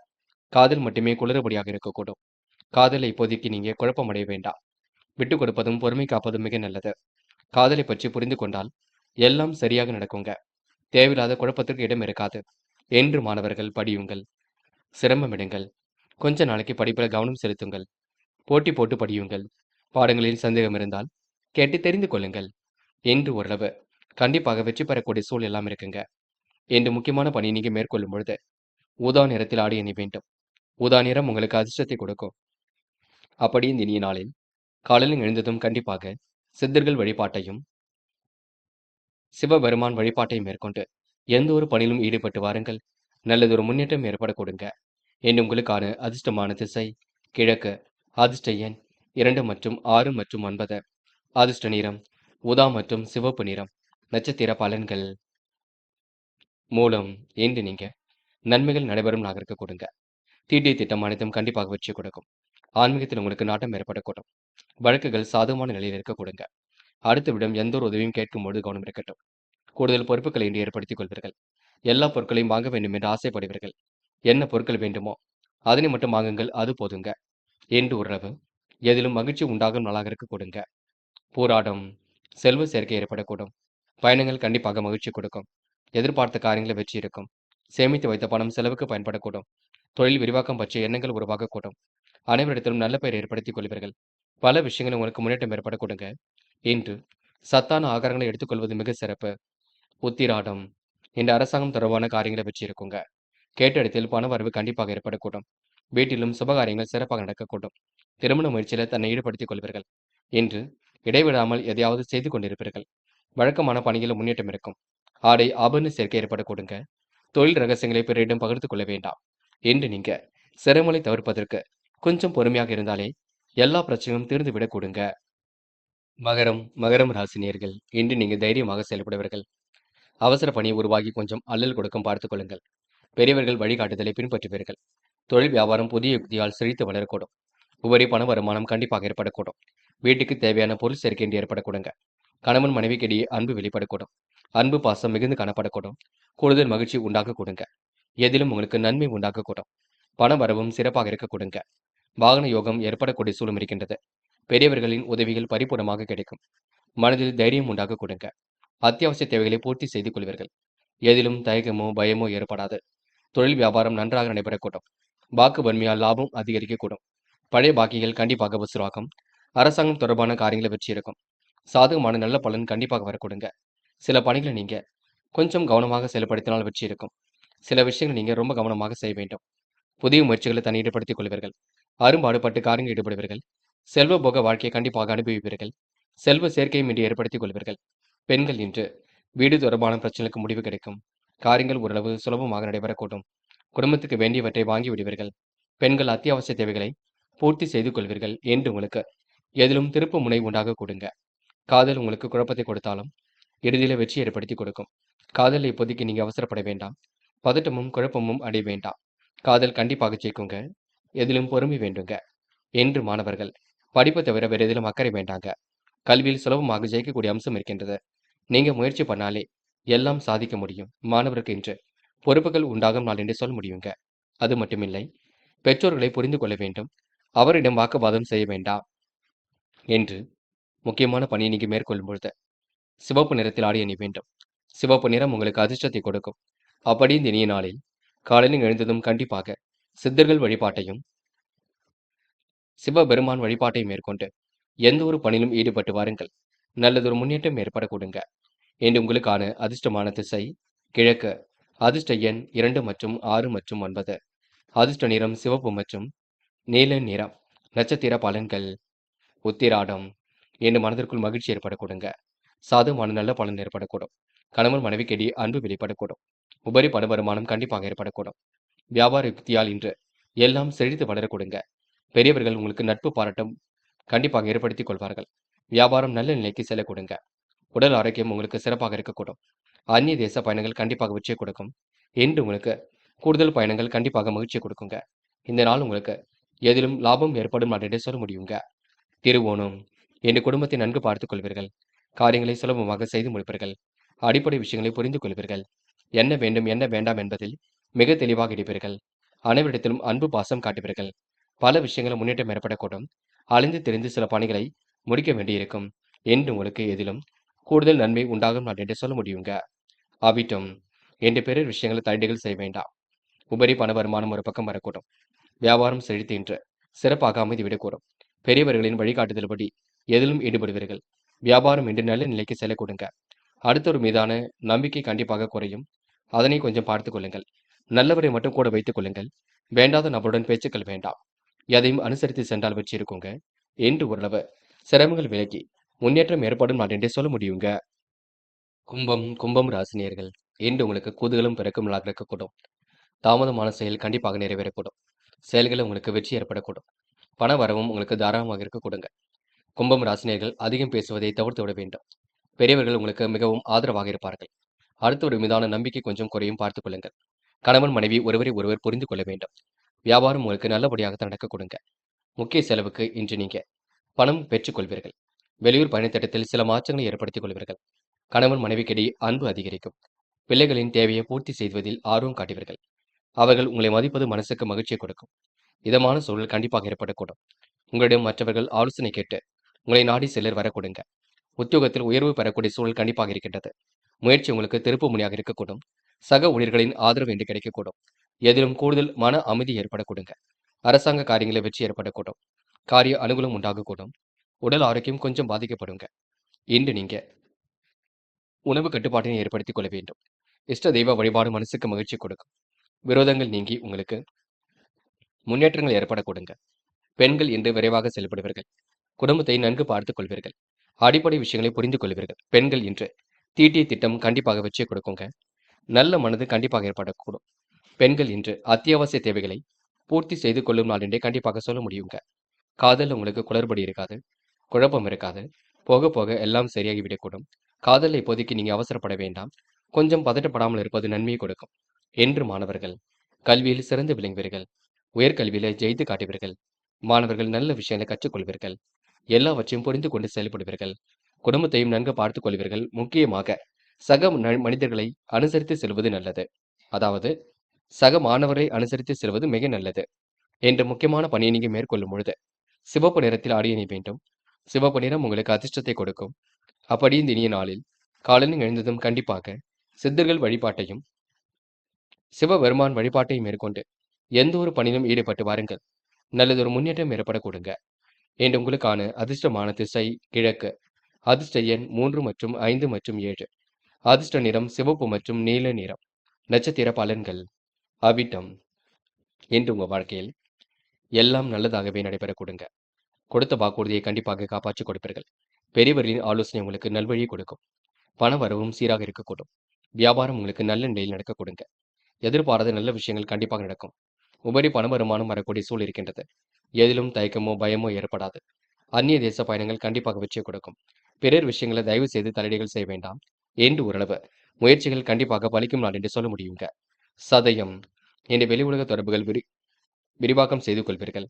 காதல் மட்டுமே குளறுபடியாக இருக்கக்கூடும். காதலை இப்போதைக்கு நீங்க குழப்பமடைய வேண்டாம். விட்டு கொடுப்பதும் பொறுமை காப்பதும் மிக நல்லது. காதலை பற்றி புரிந்து கொண்டால் எல்லாம் சரியாக நடக்குங்க. தேவையில்லாத குழப்பத்திற்கு இடம் இருக்காது. என்று மாணவர்கள் படியுங்கள். சிரமமிடுங்கள். கொஞ்ச நாளைக்கு படிப்பில் கவனம் செலுத்துங்கள். போட்டி போட்டு படியுங்கள். பாடங்களில் சந்தேகம் இருந்தால் கேட்டு தெரிந்து கொள்ளுங்கள். என்று ஓரளவு கண்டிப்பாக வெற்றி பெறக்கூடிய சூழல் எல்லாம் இருக்குங்க. என்று முக்கியமான பணி நீங்க மேற்கொள்ளும் பொழுது ஊதா நிறத்தில் ஆடை அணி வேண்டும். ஊதா நிறம் உங்களுக்கு அதிர்ஷ்டத்தை கொடுக்கும். அப்படி இந்த இனிய நாளில் காலையில் எழுந்ததும் கண்டிப்பாக சித்தர்கள் வழிபாட்டையும் சிவபெருமான் வழிபாட்டையும் மேற்கொண்டு எந்த ஒரு பணியிலும் ஈடுபட்டு வாருங்கள். நல்லதொரு முன்னேற்றம் ஏற்பட கொடுங்க. என்று உங்களுக்கான அதிர்ஷ்டமான திசை கிழக்கு. அதிர்ஷ்ட எண் 2 மற்றும் 6 மற்றும் 9. அதிர்ஷ்ட நிறம் ஊதா மற்றும் சிவப்பு நிறம். நட்சத்திர பலன்கள். மூலம் இன்று நீங்க நன்மைகள் நடைபெறும் நாளாக இருக்க கொடுங்க. தீட்டிய திட்டம் அனைத்தும் கண்டிப்பாக வெற்றி கொடுக்கும். ஆன்மீகத்தில் உங்களுக்கு நாட்டம் ஏற்படக்கூடும். வழக்குகள் சாதகமான நிலையில் இருக்க கொடுங்க. அடுத்தவிடம் எந்த ஒரு உதவியும் கேட்கும்போது கவனம் இருக்கட்டும். கூடுதல் பொறுப்புகளை இன்று ஏற்படுத்திக் கொள்வீர்கள். எல்லா பொருட்களையும் வாங்க வேண்டும் என்று ஆசைப்படுவீர்கள். என்ன பொருட்கள் வேண்டுமோ அதனை மட்டும் வாங்குங்கள், அது போதுங்க. என்று உறவு எதிலும் மகிழ்ச்சி உண்டாகும் நாளாக இருக்க கொடுங்க. போராடம் செல்வ சேர்க்கை ஏற்படக்கூடும். பயணங்கள் கண்டிப்பாக மகிழ்ச்சி கொடுக்கும். எதிர்பார்த்த காரியங்களில் வெற்றி இருக்கும். சேமித்து வைத்த பணம் செலவுக்கு பயன்படக்கூடும். தொழில் விரிவாக்கம் பற்றிய எண்ணங்கள் உருவாகக்கூடும். அனைவரிடத்திலும் நல்ல பெயர் ஏற்படுத்திக் கொள்வீர்கள். பல விஷயங்கள் உங்களுக்கு முன்னேற்றம் ஏற்படக்கூடுங்க. இன்று சத்தான ஆகாரங்களை எடுத்துக்கொள்வது மிக சிறப்பு. உத்திராடம் இந்த அரசாங்கம் தொடர்பான காரியங்களை வெற்றி இருக்குங்க. கேட்ட இடத்தில் பண வரவு கண்டிப்பாக ஏற்படக்கூடும். வீட்டிலும் சுபகாரியங்கள் சிறப்பாக நடக்கக்கூடும். திருமண முயற்சியில் தன்னை ஈடுபடுத்திக் கொள்வீர்கள். இன்று இடைவிடாமல் எதையாவது செய்து கொண்டிருப்பீர்கள். வழக்கமான பணிகளில் முன்னேற்றம் இருக்கும். ஆடை ஆபரண சேர்க்கை ஏற்படக்கூடுங்க. தொழில் ரகசியங்களை பிறரிடம் பகிர்ந்து கொள்ள வேண்டாம். இன்று நீங்க சிரமங்களை தவிர்ப்பதற்கு கொஞ்சம் பொறுமையாக இருந்தாலே எல்லா பிரச்சனையும் தீர்ந்து விடக்கூடுங்க. மகரம் ராசினியர்கள் இன்று நீங்க தைரியமாக செயல்படுவீர்கள். அவசர பணி உருவாகி கொஞ்சம் அல்லல் கொடுக்கும் பார்த்துக் கொள்ளுங்கள். பெரியவர்கள் வழிகாட்டுதலை பின்பற்றுவீர்கள். தொழில் வியாபாரம் புதிய யுக்தியால் செழித்து வளரக்கூடும். உபரி பண வருமானம் கண்டிப்பாக ஏற்படக்கூடும். வீட்டுக்கு தேவையான பொருள் சேர்க்கை என்று ஏற்படக்கூடுங்க. கணவன் மனைவிக்கிடையே அன்பு வெளிப்படக்கூடும். அன்பு பாசம் மிகுந்து காணப்படக்கூடும். கூடுதல் மகிழ்ச்சி உண்டாக கொடுங்க. எதிலும் உங்களுக்கு நன்மை உண்டாக கூடும். பண வரவும் சிறப்பாக இருக்க கொடுங்க. வாகன யோகம் ஏற்படக்கூடிய சூழம் இருக்கின்றது. பெரியவர்களின் உதவிகள் பரிபூர்ணமாக கிடைக்கும். மனதில் தைரியம் உண்டாக கொடுங்க. அத்தியாவசிய தேவைகளை பூர்த்தி செய்து கொள்வீர்கள். எதிலும் தயக்கமோ பயமோ ஏற்படாது. தொழில் வியாபாரம் நன்றாக நடைபெறக்கூடும். வாக்கு வன்மையால் லாபம் அதிகரிக்கக்கூடும். பழைய பாக்கிகள் கண்டிப்பாக வசூலாகும். அரசாங்கம் தொடர்பான காரியங்களை வெற்றி இருக்கும். சாதகமான நல்ல பலன் கண்டிப்பாக வரக்கூடுங்க. சில பணிகளை நீங்க கொஞ்சம் கவனமாக செயல்படுத்தினால் வெற்றி இருக்கும். சில விஷயங்களை நீங்க ரொம்ப கவனமாக செய்ய வேண்டும். புதிய முயற்சிகளை தன்னை ஈடுபடுத்திக் கொள்வீர்கள். அரும்பாடுபட்டு காரியங்கள் ஈடுபடுவீர்கள். செல்வ போக வாழ்க்கையை கண்டிப்பாக அனுபவிப்பீர்கள். செல்வ சேர்க்கையும் இன்று ஏற்படுத்திக் கொள்வீர்கள். பெண்கள் இன்று வீடு தொடர்பான பிரச்சனைக்கு முடிவு கிடைக்கும். காரியங்கள் ஓரளவு சுலபமாக நடைபெறக்கூடும். குடும்பத்துக்கு வேண்டியவற்றை வாங்கி விடுவீர்கள். பெண்கள் அத்தியாவசிய தேவைகளை பூர்த்தி செய்து கொள்வீர்கள் என்று உங்களுக்கு எதிலும் திருப்பு முனை உண்டாக கொடுங்க. காதல் உங்களுக்கு குழப்பத்தை கொடுத்தாலும் இறுதியில வெற்றி ஏற்படுத்தி கொடுக்கும். காதலை இப்போதைக்கு நீங்க அவசரப்பட வேண்டாம். பதட்டமும் குழப்பமும் அடைய வேண்டாம். காதல் கண்டிப்பாக ஜெயிக்குங்க. எதிலும் பொறுமை வேண்டுங்க. என்று மாணவர்கள் படிப்பை தவிர வேற எதிலும் அக்கறை வேண்டாங்க. கல்வியில் சுலபமாக ஜெயிக்கக்கூடிய அம்சம் இருக்கின்றது. நீங்க முயற்சி பண்ணாலே எல்லாம் சாதிக்க முடியும். மாணவருக்கு இன்று பொறுப்புகள் உண்டாகும் நாள் என்று சொல்ல முடியுங்க. அது மட்டுமில்லை, பெற்றோர்களை புரிந்து கொள்ள வேண்டும். அவரிடம் வாக்குவாதம் செய்ய வேண்டாம். என்று முக்கியமான பணியை நீங்க மேற்கொள்ளும் பொழுது சிவப்பு நிறத்தில் ஆடை அணிய வேண்டும். சிவப்பு நிறம் உங்களுக்கு அதிர்ஷ்டத்தை கொடுக்கும். அப்படி இந்த இனிய நாளில் காலையில் எழுந்ததும் கண்டிப்பாக சித்தர்கள் வழிபாட்டையும் சிவபெருமான் வழிபாட்டையும் மேற்கொண்டு எந்த ஒரு பணியிலும் ஈடுபட்டு வாருங்கள். நல்லதொரு முன்னேற்றம் ஏற்படக்கூடுங்க. இன்று உங்களுக்கான அதிர்ஷ்டமான திசை கிழக்கு. அதிர்ஷ்ட எண் 2 மற்றும் 6 மற்றும் 9. அதிர்ஷ்ட நிறம் சிவப்பு மற்றும் நீல நிறம். நட்சத்திர பலன்கள். உத்திராடம் இன்று மனதிற்குள் மகிழ்ச்சி ஏற்படக்கூடுங்க. சாதகமான நல்ல பலன் ஏற்படக்கூடும். கணவன் மனைவிக்கிடையே அன்பு வெளிப்படக்கூடும். உபரி பண வருமானம் கண்டிப்பாக ஏற்படக்கூடும். வியாபார யுக்தியால் இன்று எல்லாம் செழித்து வளரக்கூடுங்க. பெரியவர்கள் உங்களுக்கு நட்பு பாராட்டம் கண்டிப்பாக ஏற்படுத்திக் கொள்வார்கள். வியாபாரம் நல்ல நிலைக்கு செல்ல கொடுங்க. உடல் ஆரோக்கியம் உங்களுக்கு சிறப்பாக இருக்கக்கூடும். அந்நிய தேச பயணங்கள் கண்டிப்பாக வெற்றியை கொடுக்கும். இன்று உங்களுக்கு கூடுதல் பயணங்கள் கண்டிப்பாக மகிழ்ச்சியை கொடுக்குங்க. இந்த நாள் உங்களுக்கு எதிலும் லாபம் ஏற்படும் நாள் என்று சொல்ல முடியுங்க. திருவோணம் என் குடும்பத்தை நன்கு பார்த்துக் கொள்வீர்கள். காரியங்களை சுலபமாக செய்து முடிப்பீர்கள். அடிப்படை விஷயங்களை புரிந்து கொள்வீர்கள். என்ன வேண்டும் என்ன வேண்டாம் என்பதில் மிக தெளிவாக இருப்பீர்கள். அனைவரிடத்திலும் அன்பு பாசம் காட்டுவீர்கள். பல விஷயங்கள் முன்னேற்றம் ஏற்படக்கூடும். அலைந்து தெரிந்து சில பணிகளை முடிக்க வேண்டியிருக்கும். என்று உங்களுக்கு எதிலும் கூடுதல் நன்மை உண்டாகும் நாள் என்று சொல்ல முடியுங்க. அவிட்டம் என்று பிறர் விஷயங்களை தடைகள் செய்ய வேண்டாம். உபரி பண வருமானம் ஒரு பக்கம் வரக்கூடும். வியாபாரம் செழித்து இன்று சிறப்பாக அமைதி விடக்கூடும். பெரியவர்களின் வழிகாட்டுதல்படி எதிலும் ஈடுபடுவீர்கள். வியாபாரம் இன்று நல்ல நிலைக்கு செல்ல கொடுங்க. அடுத்தவர் மீதான நம்பிக்கை கண்டிப்பாக குறையும். அதனை கொஞ்சம் பார்த்துக் கொள்ளுங்கள். நல்லவரை மட்டும் கூட வைத்துக் கொள்ளுங்கள். வேண்டாத நபருடன் பேச்சுக்கள் வேண்டாம். எதையும் அனுசரித்து சென்றால் வெற்றி இருக்குங்க. என்று ஓரளவு சிரமங்கள் விலகி முன்னேற்றம் ஏற்படும் நாள் என்றே சொல்ல முடியுங்க. கும்பம் ராசினியர்கள் இன்று உங்களுக்கு குதூகலம் பிறக்கும் நாளாக இருக்கக்கூடும். தாமதமான செயல் கண்டிப்பாக நிறைவேறக்கூடும். செயல்களில் உங்களுக்கு வெற்றி ஏற்படக்கூடும். பண வரவும் உங்களுக்கு தாராளமாக இருக்க கொடுங்க. கும்பம் ராசினியர்கள் அதிகம் பேசுவதை தவிர்த்து விட வேண்டும். பெரியவர்கள் உங்களுக்கு மிகவும் ஆதரவாக இருப்பார்கள். அடுத்தவர் மீதான நம்பிக்கை கொஞ்சம் குறையும் பார்த்துக் கொள்ளுங்கள். கணவன் மனைவி ஒருவரை ஒருவர் புரிந்து கொள்ள வேண்டும். வியாபாரம் உங்களுக்கு நல்லபடியாக நடக்க கொடுங்க. முக்கிய செலவுக்கு இன்று நீங்க பணம் பெற்றுக் கொள்வீர்கள். வெளியூர் பயணத்திட்டத்தில் சில மாற்றங்களை ஏற்படுத்திக் கொள்வீர்கள். கணவன் மனைவிக்கிடையே அன்பு அதிகரிக்கும். பிள்ளைகளின் தேவையை பூர்த்தி செய்வதில் ஆர்வம் காட்டுவீர்கள். அவர்கள் உங்களை மதிப்பது மனசுக்கு மகிழ்ச்சியை கொடுக்கும். இதமான சூழல் கண்டிப்பாக ஏற்படக்கூடும். உங்களிடம் மற்றவர்கள் ஆலோசனை கேட்டு உங்களை நாடி சிலர் வரக்கூடுங்க. உத்தியோகத்தில் உயர்வு பெறக்கூடிய சூழல் கண்டிப்பாக இருக்கின்றது. முயற்சி உங்களுக்கு திருப்பு முனையாக இருக்கக்கூடும். சக ஊழியர்களின் ஆதரவு என்று கிடைக்கக்கூடும். எதிலும் கூடுதல் மன அமைதி ஏற்படக்கூடுங்க. அரசாங்க காரியங்களில் வெற்றி ஏற்படக்கூடும். காரிய அனுகூலம் உண்டாகக்கூடும். உடல் ஆரோக்கியம் கொஞ்சம் பாதிக்கப்படுங்க. இன்று நீங்க உணவு கட்டுப்பாட்டினை ஏற்படுத்திக் கொள்ள வேண்டும். இஷ்ட தெய்வ வழிபாடு மனசுக்கு மகிழ்ச்சி கொடுக்கும். விரோதங்கள் நீங்கி உங்களுக்கு முன்னேற்றங்கள் ஏற்படக்கூடுங்க. பெண்கள் இன்று விரைவாக செயல்படுவீர்கள். குடும்பத்தை நன்கு பார்த்துக் கொள்வீர்கள். அடிப்படை விஷயங்களை புரிந்து கொள்வீர்கள். பெண்கள் இன்று தீட்டிய திட்டம் கண்டிப்பாக வெற்றியை கொடுக்குங்க. நல்ல மனது கண்டிப்பாக ஏற்படக்கூடும். பெண்கள் இன்று அத்தியாவசிய தேவைகளை பூர்த்தி செய்து கொள்ளும் நாள் என்றே கண்டிப்பாக சொல்ல முடியுங்க. காதல் உங்களுக்கு குளறுபடி இருக்காது. குழப்பம் இருக்காது. போக போக எல்லாம் சரியாகி விடக்கூடும். காதலை இப்போதைக்கு நீங்க அவசரப்பட வேண்டாம். கொஞ்சம் பதட்டப்படாமல் இருப்பது நன்மையை கொடுக்கும். என்று மாணவர்கள் கல்வியில் சிறந்து விளங்குவீர்கள். உயர்கல்வியில ஜெயித்து காட்டுவீர்கள். மாணவர்கள் நல்ல விஷயங்களை கற்றுக்கொள்வீர்கள். எல்லாவற்றையும் புரிந்து கொண்டு செயல்படுவீர்கள். குடும்பத்தையும் நன்கு பார்த்துக் கொள்வீர்கள். முக்கியமாக சக மனிதர்களை அனுசரித்து செல்வது நல்லது. அதாவது சக மாணவரை அனுசரித்து செல்வது மிக நல்லது. என்ற முக்கியமான பணியை நீங்க மேற்கொள்ளும் பொழுது சிவப்பு நிறத்தில் ஆடை அணிய வேண்டும். சிவப்பு நிறம் உங்களுக்கு அதிர்ஷ்டத்தை கொடுக்கும். அப்படி இந்த இனிய நாளில் காலையில் எழுந்ததும் கண்டிப்பாக சித்தர்கள் வழிபாட்டையும் சிவபெருமான் வழிபாட்டையும் மேற்கொண்டு எந்த ஒரு பணியிலும் ஈடுபட்டு வாருங்கள். நல்லதொரு முன்னேற்றம் ஏற்படக்கூடுங்க. என்று உங்களுக்கான அதிர்ஷ்டமான திசை கிழக்கு. அதிர்ஷ்ட எண் 3 மற்றும் 5 மற்றும் 7. அதிர்ஷ்ட நிறம் சிவப்பு மற்றும் நீல நிறம். நட்சத்திர பலன்கள். அவிட்டம். இன்று உங்க வாழ்க்கையில் எல்லாம் நல்லதாகவே நடைபெற கொடுங்க. கொடுத்த வாக்குறுதியை கண்டிப்பாக காப்பாற்றி கொடுப்பீர்கள். பெரியவர்களின் ஆலோசனை உங்களுக்கு நல்வழியை கொடுக்கும். பண வரவும் சீராக இருக்கக்கூடும். வியாபாரம் உங்களுக்கு நல்ல நிலையில் நடக்க கொடுங்க. எதிர்பாராத நல்ல விஷயங்கள் கண்டிப்பாக நடக்கும். உபரி பண வருமானம் வரக்கூடிய சூழல் இருக்கின்றது. எதிலும் தயக்கமோ பயமோ ஏற்படாது. அந்நிய தேச பயணங்கள் கண்டிப்பாக வெற்றியை கொடுக்கும். பிறர் விஷயங்களை தயவு செய்து தலையீடுகள் செய்ய வேண்டாம். என்று ஓரளவு முயற்சிகள் கண்டிப்பாக பலிக்கும் நாள் என்று சொல்ல முடியுங்க. சதயம் என்ற வெளி உலக தொடர்புகள் விரிவாக்கம் செய்து கொள்வீர்கள்.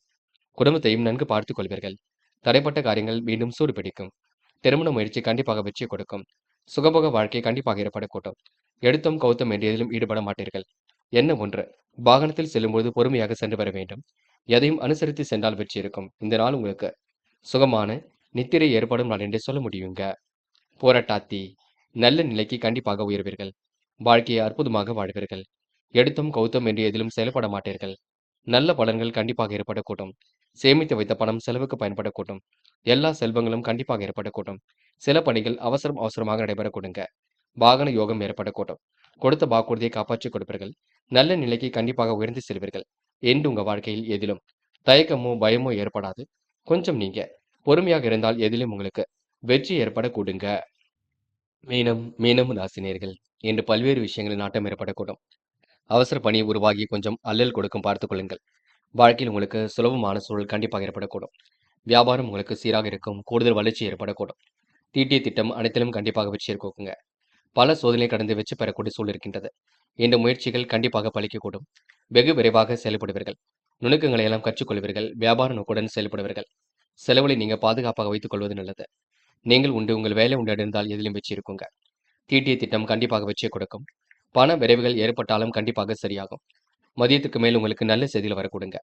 குடும்பத்தையும் நன்கு பார்த்துக் கொள்வீர்கள். தடைப்பட்ட காரியங்கள் மீண்டும் சூடு பிடிக்கும். திருமண முயற்சி கண்டிப்பாக வெற்றி கொடுக்கும். சுகபோக வாழ்க்கை கண்டிப்பாக ஏற்படக்கூடும். எடுத்தும் கௌத்தம் என்று எதிலும் ஈடுபட மாட்டீர்கள். என்ன ஒன்று வாகனத்தில் செல்லும்போது பொறுமையாக சென்று வர வேண்டும். எதையும் அனுசரித்து சென்றால் வெற்றி இருக்கும். இந்த நாள் உங்களுக்கு சுகமான நித்திரை ஏற்படும் நாள் என்றே சொல்ல முடியுங்க. போராட்டாத்தி நல்ல நிலைக்கு கண்டிப்பாக உயர்வீர்கள். வாழ்க்கையை அற்புதமாக வாழ்வீர்கள். எடுத்தும் கௌத்தம் என்று எதிலும் செயல்பட மாட்டீர்கள். நல்ல பலன்கள் கண்டிப்பாக ஏற்படக்கூடும். சேமித்து வைத்த பணம் செலவுக்கு பயன்படக்கூடும். எல்லா செல்வங்களும் கண்டிப்பாக ஏற்படக்கூடும். சில பணிகள் அவசரமாக நடைபெறக்கூடுங்க. வாகன யோகம் ஏற்படக்கூடும். கொடுத்த வாக்குறுதியை காப்பாற்றிக் கொடுப்பீர்கள். நல்ல நிலைக்கு கண்டிப்பாக உயர்ந்து செல்வீர்கள். என்று உங்க வாழ்க்கையில் எதிலும் தயக்கமோ பயமோ ஏற்படாது. கொஞ்சம் நீங்க பொறுமையாக இருந்தால் எதிலும் உங்களுக்கு வெற்றி ஏற்பட கூடுங்க. மீனம் ராசினியர்கள் என்று பல்வேறு விஷயங்களில் நாட்டம் ஏற்படக்கூடும். அவசர பணி உருவாகி கொஞ்சம் அல்லல் கொடுக்கும் பார்த்துக் கொள்ளுங்கள். வாழ்க்கையில் உங்களுக்கு சுலபமான சூழல் கண்டிப்பாக ஏற்படக்கூடும். வியாபாரம் உங்களுக்கு சீராக இருக்கும். கூடுதல் வளர்ச்சி ஏற்படக்கூடும். தீட்டிய திட்டம் அனைத்திலும் கண்டிப்பாக வெற்றி இருக்குங்க. பல சோதனை கடந்து வெற்றி பெறக்கூடிய சூழல் இருக்கின்றது. இந்த முயற்சிகள் கண்டிப்பாக பலிக்கக்கூடும். வெகு விரைவாக செயல்படுவீர்கள். நுணுக்கங்களை எல்லாம் கற்றுக்கொள்வீர்கள். வியாபார நோக்குடன் செயல்படுவீர்கள். செலவுகளை நீங்க பாதுகாப்பாக வைத்துக் கொள்வது நல்லது. நீங்கள் உண்டு உங்கள் வேலை உண்டு இருந்தால் எதிலும் வெற்றி இருக்குங்க. தீட்டிய திட்டம் கண்டிப்பாக வெற்றியை கொடுக்கும். பண விரைவுகள் ஏற்பட்டாலும் கண்டிப்பாக சரியாகும். மதியத்துக்கு மேல் உங்களுக்கு நல்ல செய்திகள் வரக்கூடுங்க.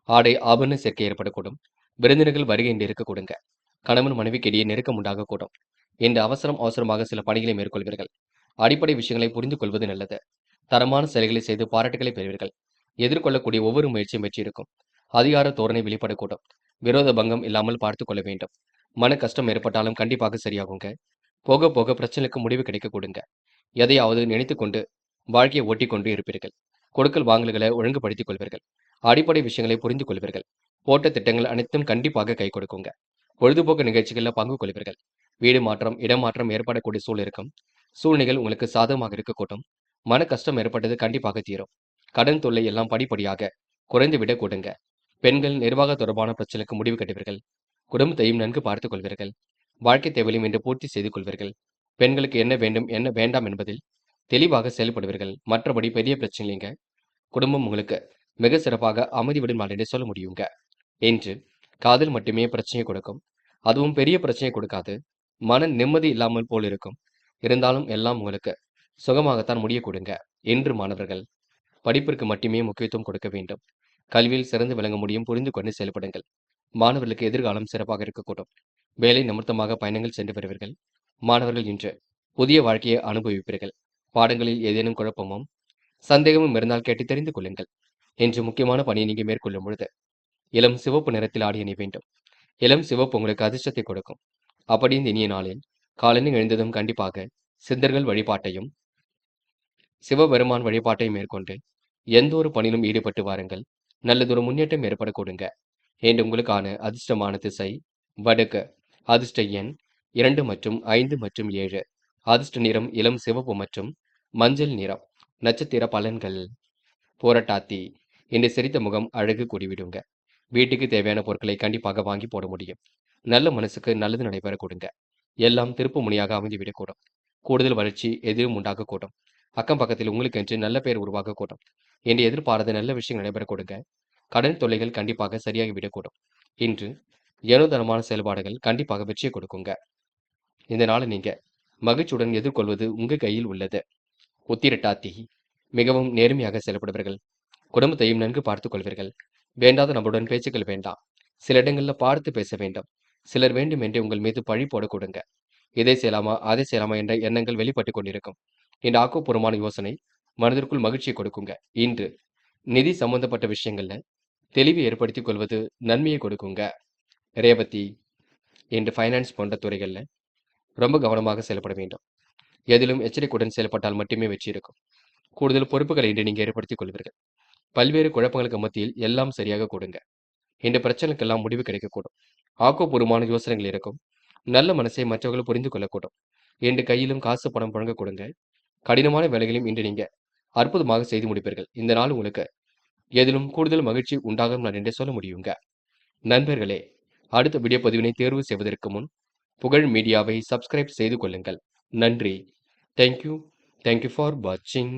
ஆடை ஆபரண சேர்க்கை ஏற்படக்கூடும். விருந்தினர்கள் வருகை என்று இருக்கக்கூடுங்க. கணவன் மனைவிக்கு இடையே நெருக்கம் உண்டாகக்கூடும். இன்று அவசரமாக சில பணிகளை மேற்கொள்வீர்கள். அடிப்படை விஷயங்களை புரிந்து கொள்வது நல்லது. தரமான செயல்களை செய்து பாராட்டுகளை பெறுவீர்கள். எதிர்கொள்ளக்கூடிய ஒவ்வொரு முயற்சியும் வெற்றி இருக்கும். அதிகார தோரணை வெளிப்படக்கூடும். விரோத பங்கம் இல்லாமல் பார்த்துக் கொள்ள வேண்டும். மன கஷ்டம் ஏற்பட்டாலும் கண்டிப்பாக சரியாகுங்க. போக போக பிரச்சனைக்கு முடிவு கிடைக்க கொடுங்க. எதையாவது நினைத்துக் கொண்டு வாழ்க்கையை ஓட்டிக் கொண்டு இருப்பீர்கள். கொடுக்கல் வாங்கல்களை ஒழுங்குபடுத்திக் கொள்வீர்கள். அடிப்படை விஷயங்களை புரிந்து கொள்வீர்கள். போட்ட திட்டங்கள் அனைத்தும் கண்டிப்பாக கை கொடுக்குங்க. பொழுதுபோக்கு நிகழ்ச்சிகளில் பங்கு கொள்வீர்கள். வீடு மாற்றம் இடமாற்றம் ஏற்படக்கூடிய சூழல் இருக்கும். சூழ்நிலைகள் உங்களுக்கு சாதகமாக இருக்கக்கூடும். மன கஷ்டம் ஏற்பட்டது கண்டிப்பாக தீரும். கடன் தொல்லை எல்லாம் படிப்படியாக குறைந்து விட கொடுங்க. பெண்கள் நிர்வாக தொடர்பான பிரச்சனைக்கு முடிவு கட்டுவீர்கள். குடும்பத்தையும் நன்கு பார்த்துக் கொள்வீர்கள். வாழ்க்கை தேவைகளையும் இன்று பூர்த்தி செய்து கொள்வீர்கள். பெண்களுக்கு என்ன வேண்டும், என்ன வேண்டாம் என்பதில் தெளிவாக செயல்படுவீர்கள். மற்றபடி பெரிய பிரச்சனை இல்லைங்க. குடும்பம் உங்களுக்கு மிக சிறப்பாக அமைதிவிடும் நாள் என்று சொல்ல முடியுங்க. என்று காதல் மட்டுமே பிரச்சனையை கொடுக்கும். அதுவும் பெரிய பிரச்சனையை கொடுக்காது. மன நிம்மதி இல்லாமல் போல் இருக்கும். இருந்தாலும் எல்லாம் உங்களுக்கு சுகமாகத்தான் முடியக்கூடுங்க. என்று மாணவர்கள் படிப்பிற்கு மட்டுமே முக்கியத்துவம் கொடுக்க வேண்டும். கல்வியில் சிறந்து விளங்க முடியும், புரிந்து கொண்டு செயல்படுங்கள். மாணவர்களுக்கு எதிர்காலம் சிறப்பாக இருக்கக்கூடும். வேலை நிமித்தமாக பயணங்கள் சென்று வருவீர்கள். மாணவர்கள் இன்று புதிய வாழ்க்கையை அனுபவிப்பீர்கள். பாடங்களில் ஏதேனும் குழப்பமும் சந்தேகமும் இருந்தால் கேட்டு தெரிந்து கொள்ளுங்கள். என்று முக்கியமான பணியை நீங்க மேற்கொள்ளும் பொழுது இளம் சிவப்பு நிறத்தில் ஆடை அணிய வேண்டும். இளம் சிவப்பு உங்களுக்கு அதிர்ஷ்டத்தை கொடுக்கும். அப்படி இந்த இனிய நாளில் காலையில் எழுந்ததும் கண்டிப்பாக சித்தர்கள் வழிபாட்டையும் சிவபெருமான் வழிபாட்டையும் மேற்கொண்டு எந்த ஒரு பணியிலும் ஈடுபட்டு வாருங்கள். நல்லதொரு முன்னேற்றம் ஏற்படக்கூடுங்க. என்று உங்களுக்கான அதிர்ஷ்டமான திசை வடக்கு. அதிர்ஷ்ட எண் 2 மற்றும் 5 மற்றும் 7. அதிர்ஷ்ட நிறம் இளம் சிவப்பு மற்றும் மஞ்சள் நிறம். நட்சத்திர பலன்கள் போராட்டாத்தி. இன்று சிரித்த முகம் அழகு கூடிவிடுங்க. வீட்டுக்கு தேவையான பொருட்களை கண்டிப்பாக வாங்கி போட முடியும். நல்ல மனசுக்கு நல்லது நடைபெற கொடுங்க. எல்லாம் திருப்பு முனையாக அமைந்துவிடக்கூடும். கூடுதல் வளர்ச்சி எதிரும் உண்டாகக்கூடும். அக்கம் பக்கத்தில் உங்களுக்கென்று நல்ல பெயர் உருவாகக்கூடும். என்று எதிர்பாராத நல்ல விஷயம் நடைபெற கொடுங்க. கடன் தொல்லைகள் கண்டிப்பாக சரியாகி விடக்கூடும். இன்று ஏனோதனமான செயல்பாடுகள் கண்டிப்பாக வெற்றியை கொடுக்குங்க. இந்த நாளை நீங்க மகிழ்ச்சியுடன் எதிர்கொள்வது உங்க கையில் உள்ளது. உத்திரட்டாத்தி. மிகவும் நேர்மையாக செயல்படுவீர்கள். குடும்பத்தையும் நன்கு பார்த்துக் கொள்வீர்கள். வேண்டாத நபருடன் பேச்சுக்கள் வேண்டாம். சில இடங்கள்ல பார்த்து பேச வேண்டும். சிலர் வேண்டும் என்று உங்கள் மீது பழி போட கொடுங்க. இதை செய்யலாமா, அதை செய்யலாமா என்ற எண்ணங்கள் வெளிப்பட்டு கொண்டிருக்கும். இந்த ஆக்கப்பூர்வமான யோசனை மனதிற்குள் மகிழ்ச்சியை கொடுக்குங்க. இன்று நிதி சம்பந்தப்பட்ட விஷயங்கள்ல தெளிவை ஏற்படுத்திக் கொள்வது நன்மையை கொடுக்குங்க. ரேவதி. இன்று ஃபைனான்ஸ் போன்ற துறைகள்ல ரொம்ப கவனமாக செயல்பட வேண்டும். எதிலும் எச்சரிக்கையுடன் செயல்பட்டால் மட்டுமே வெற்றி இருக்கும். கூடுதல் பொறுப்புகளை இன்று நீங்க ஏற்படுத்திக் கொள்வீர்கள். பல்வேறு குழப்பங்களுக்கு மத்தியில் எல்லாம் சரியாக கொடுங்க. இந்த பிரச்சனைக்கெல்லாம் முடிவு கிடைக்கக்கூடும். ஆக்கப்பூர்வமான யோசனைகள் இருக்கும். நல்ல மனசை மற்றவர்கள் புரிந்து கொள்ளக்கூடும். இன்று கையிலும் காசு பணம் புழங்க கொடுங்க. கடினமான வேலைகளையும் இன்று நீங்க அற்புதமாக செய்து முடிப்பீர்கள். இந்த நாள் உங்களுக்கு எதிலும் கூடுதல் மகிழ்ச்சி உண்டாகும் நான் என்றே சொல்ல முடியுங்க. நண்பர்களே, அடுத்த வீடியோ பதிவினை தேர்வு செய்வதற்கு முன் புகழ் மீடியாவை சப்ஸ்கிரைப் செய்து கொள்ளுங்கள். நன்றி. தேங்க்யூ. தேங்க்யூ ஃபார் வாட்சிங்.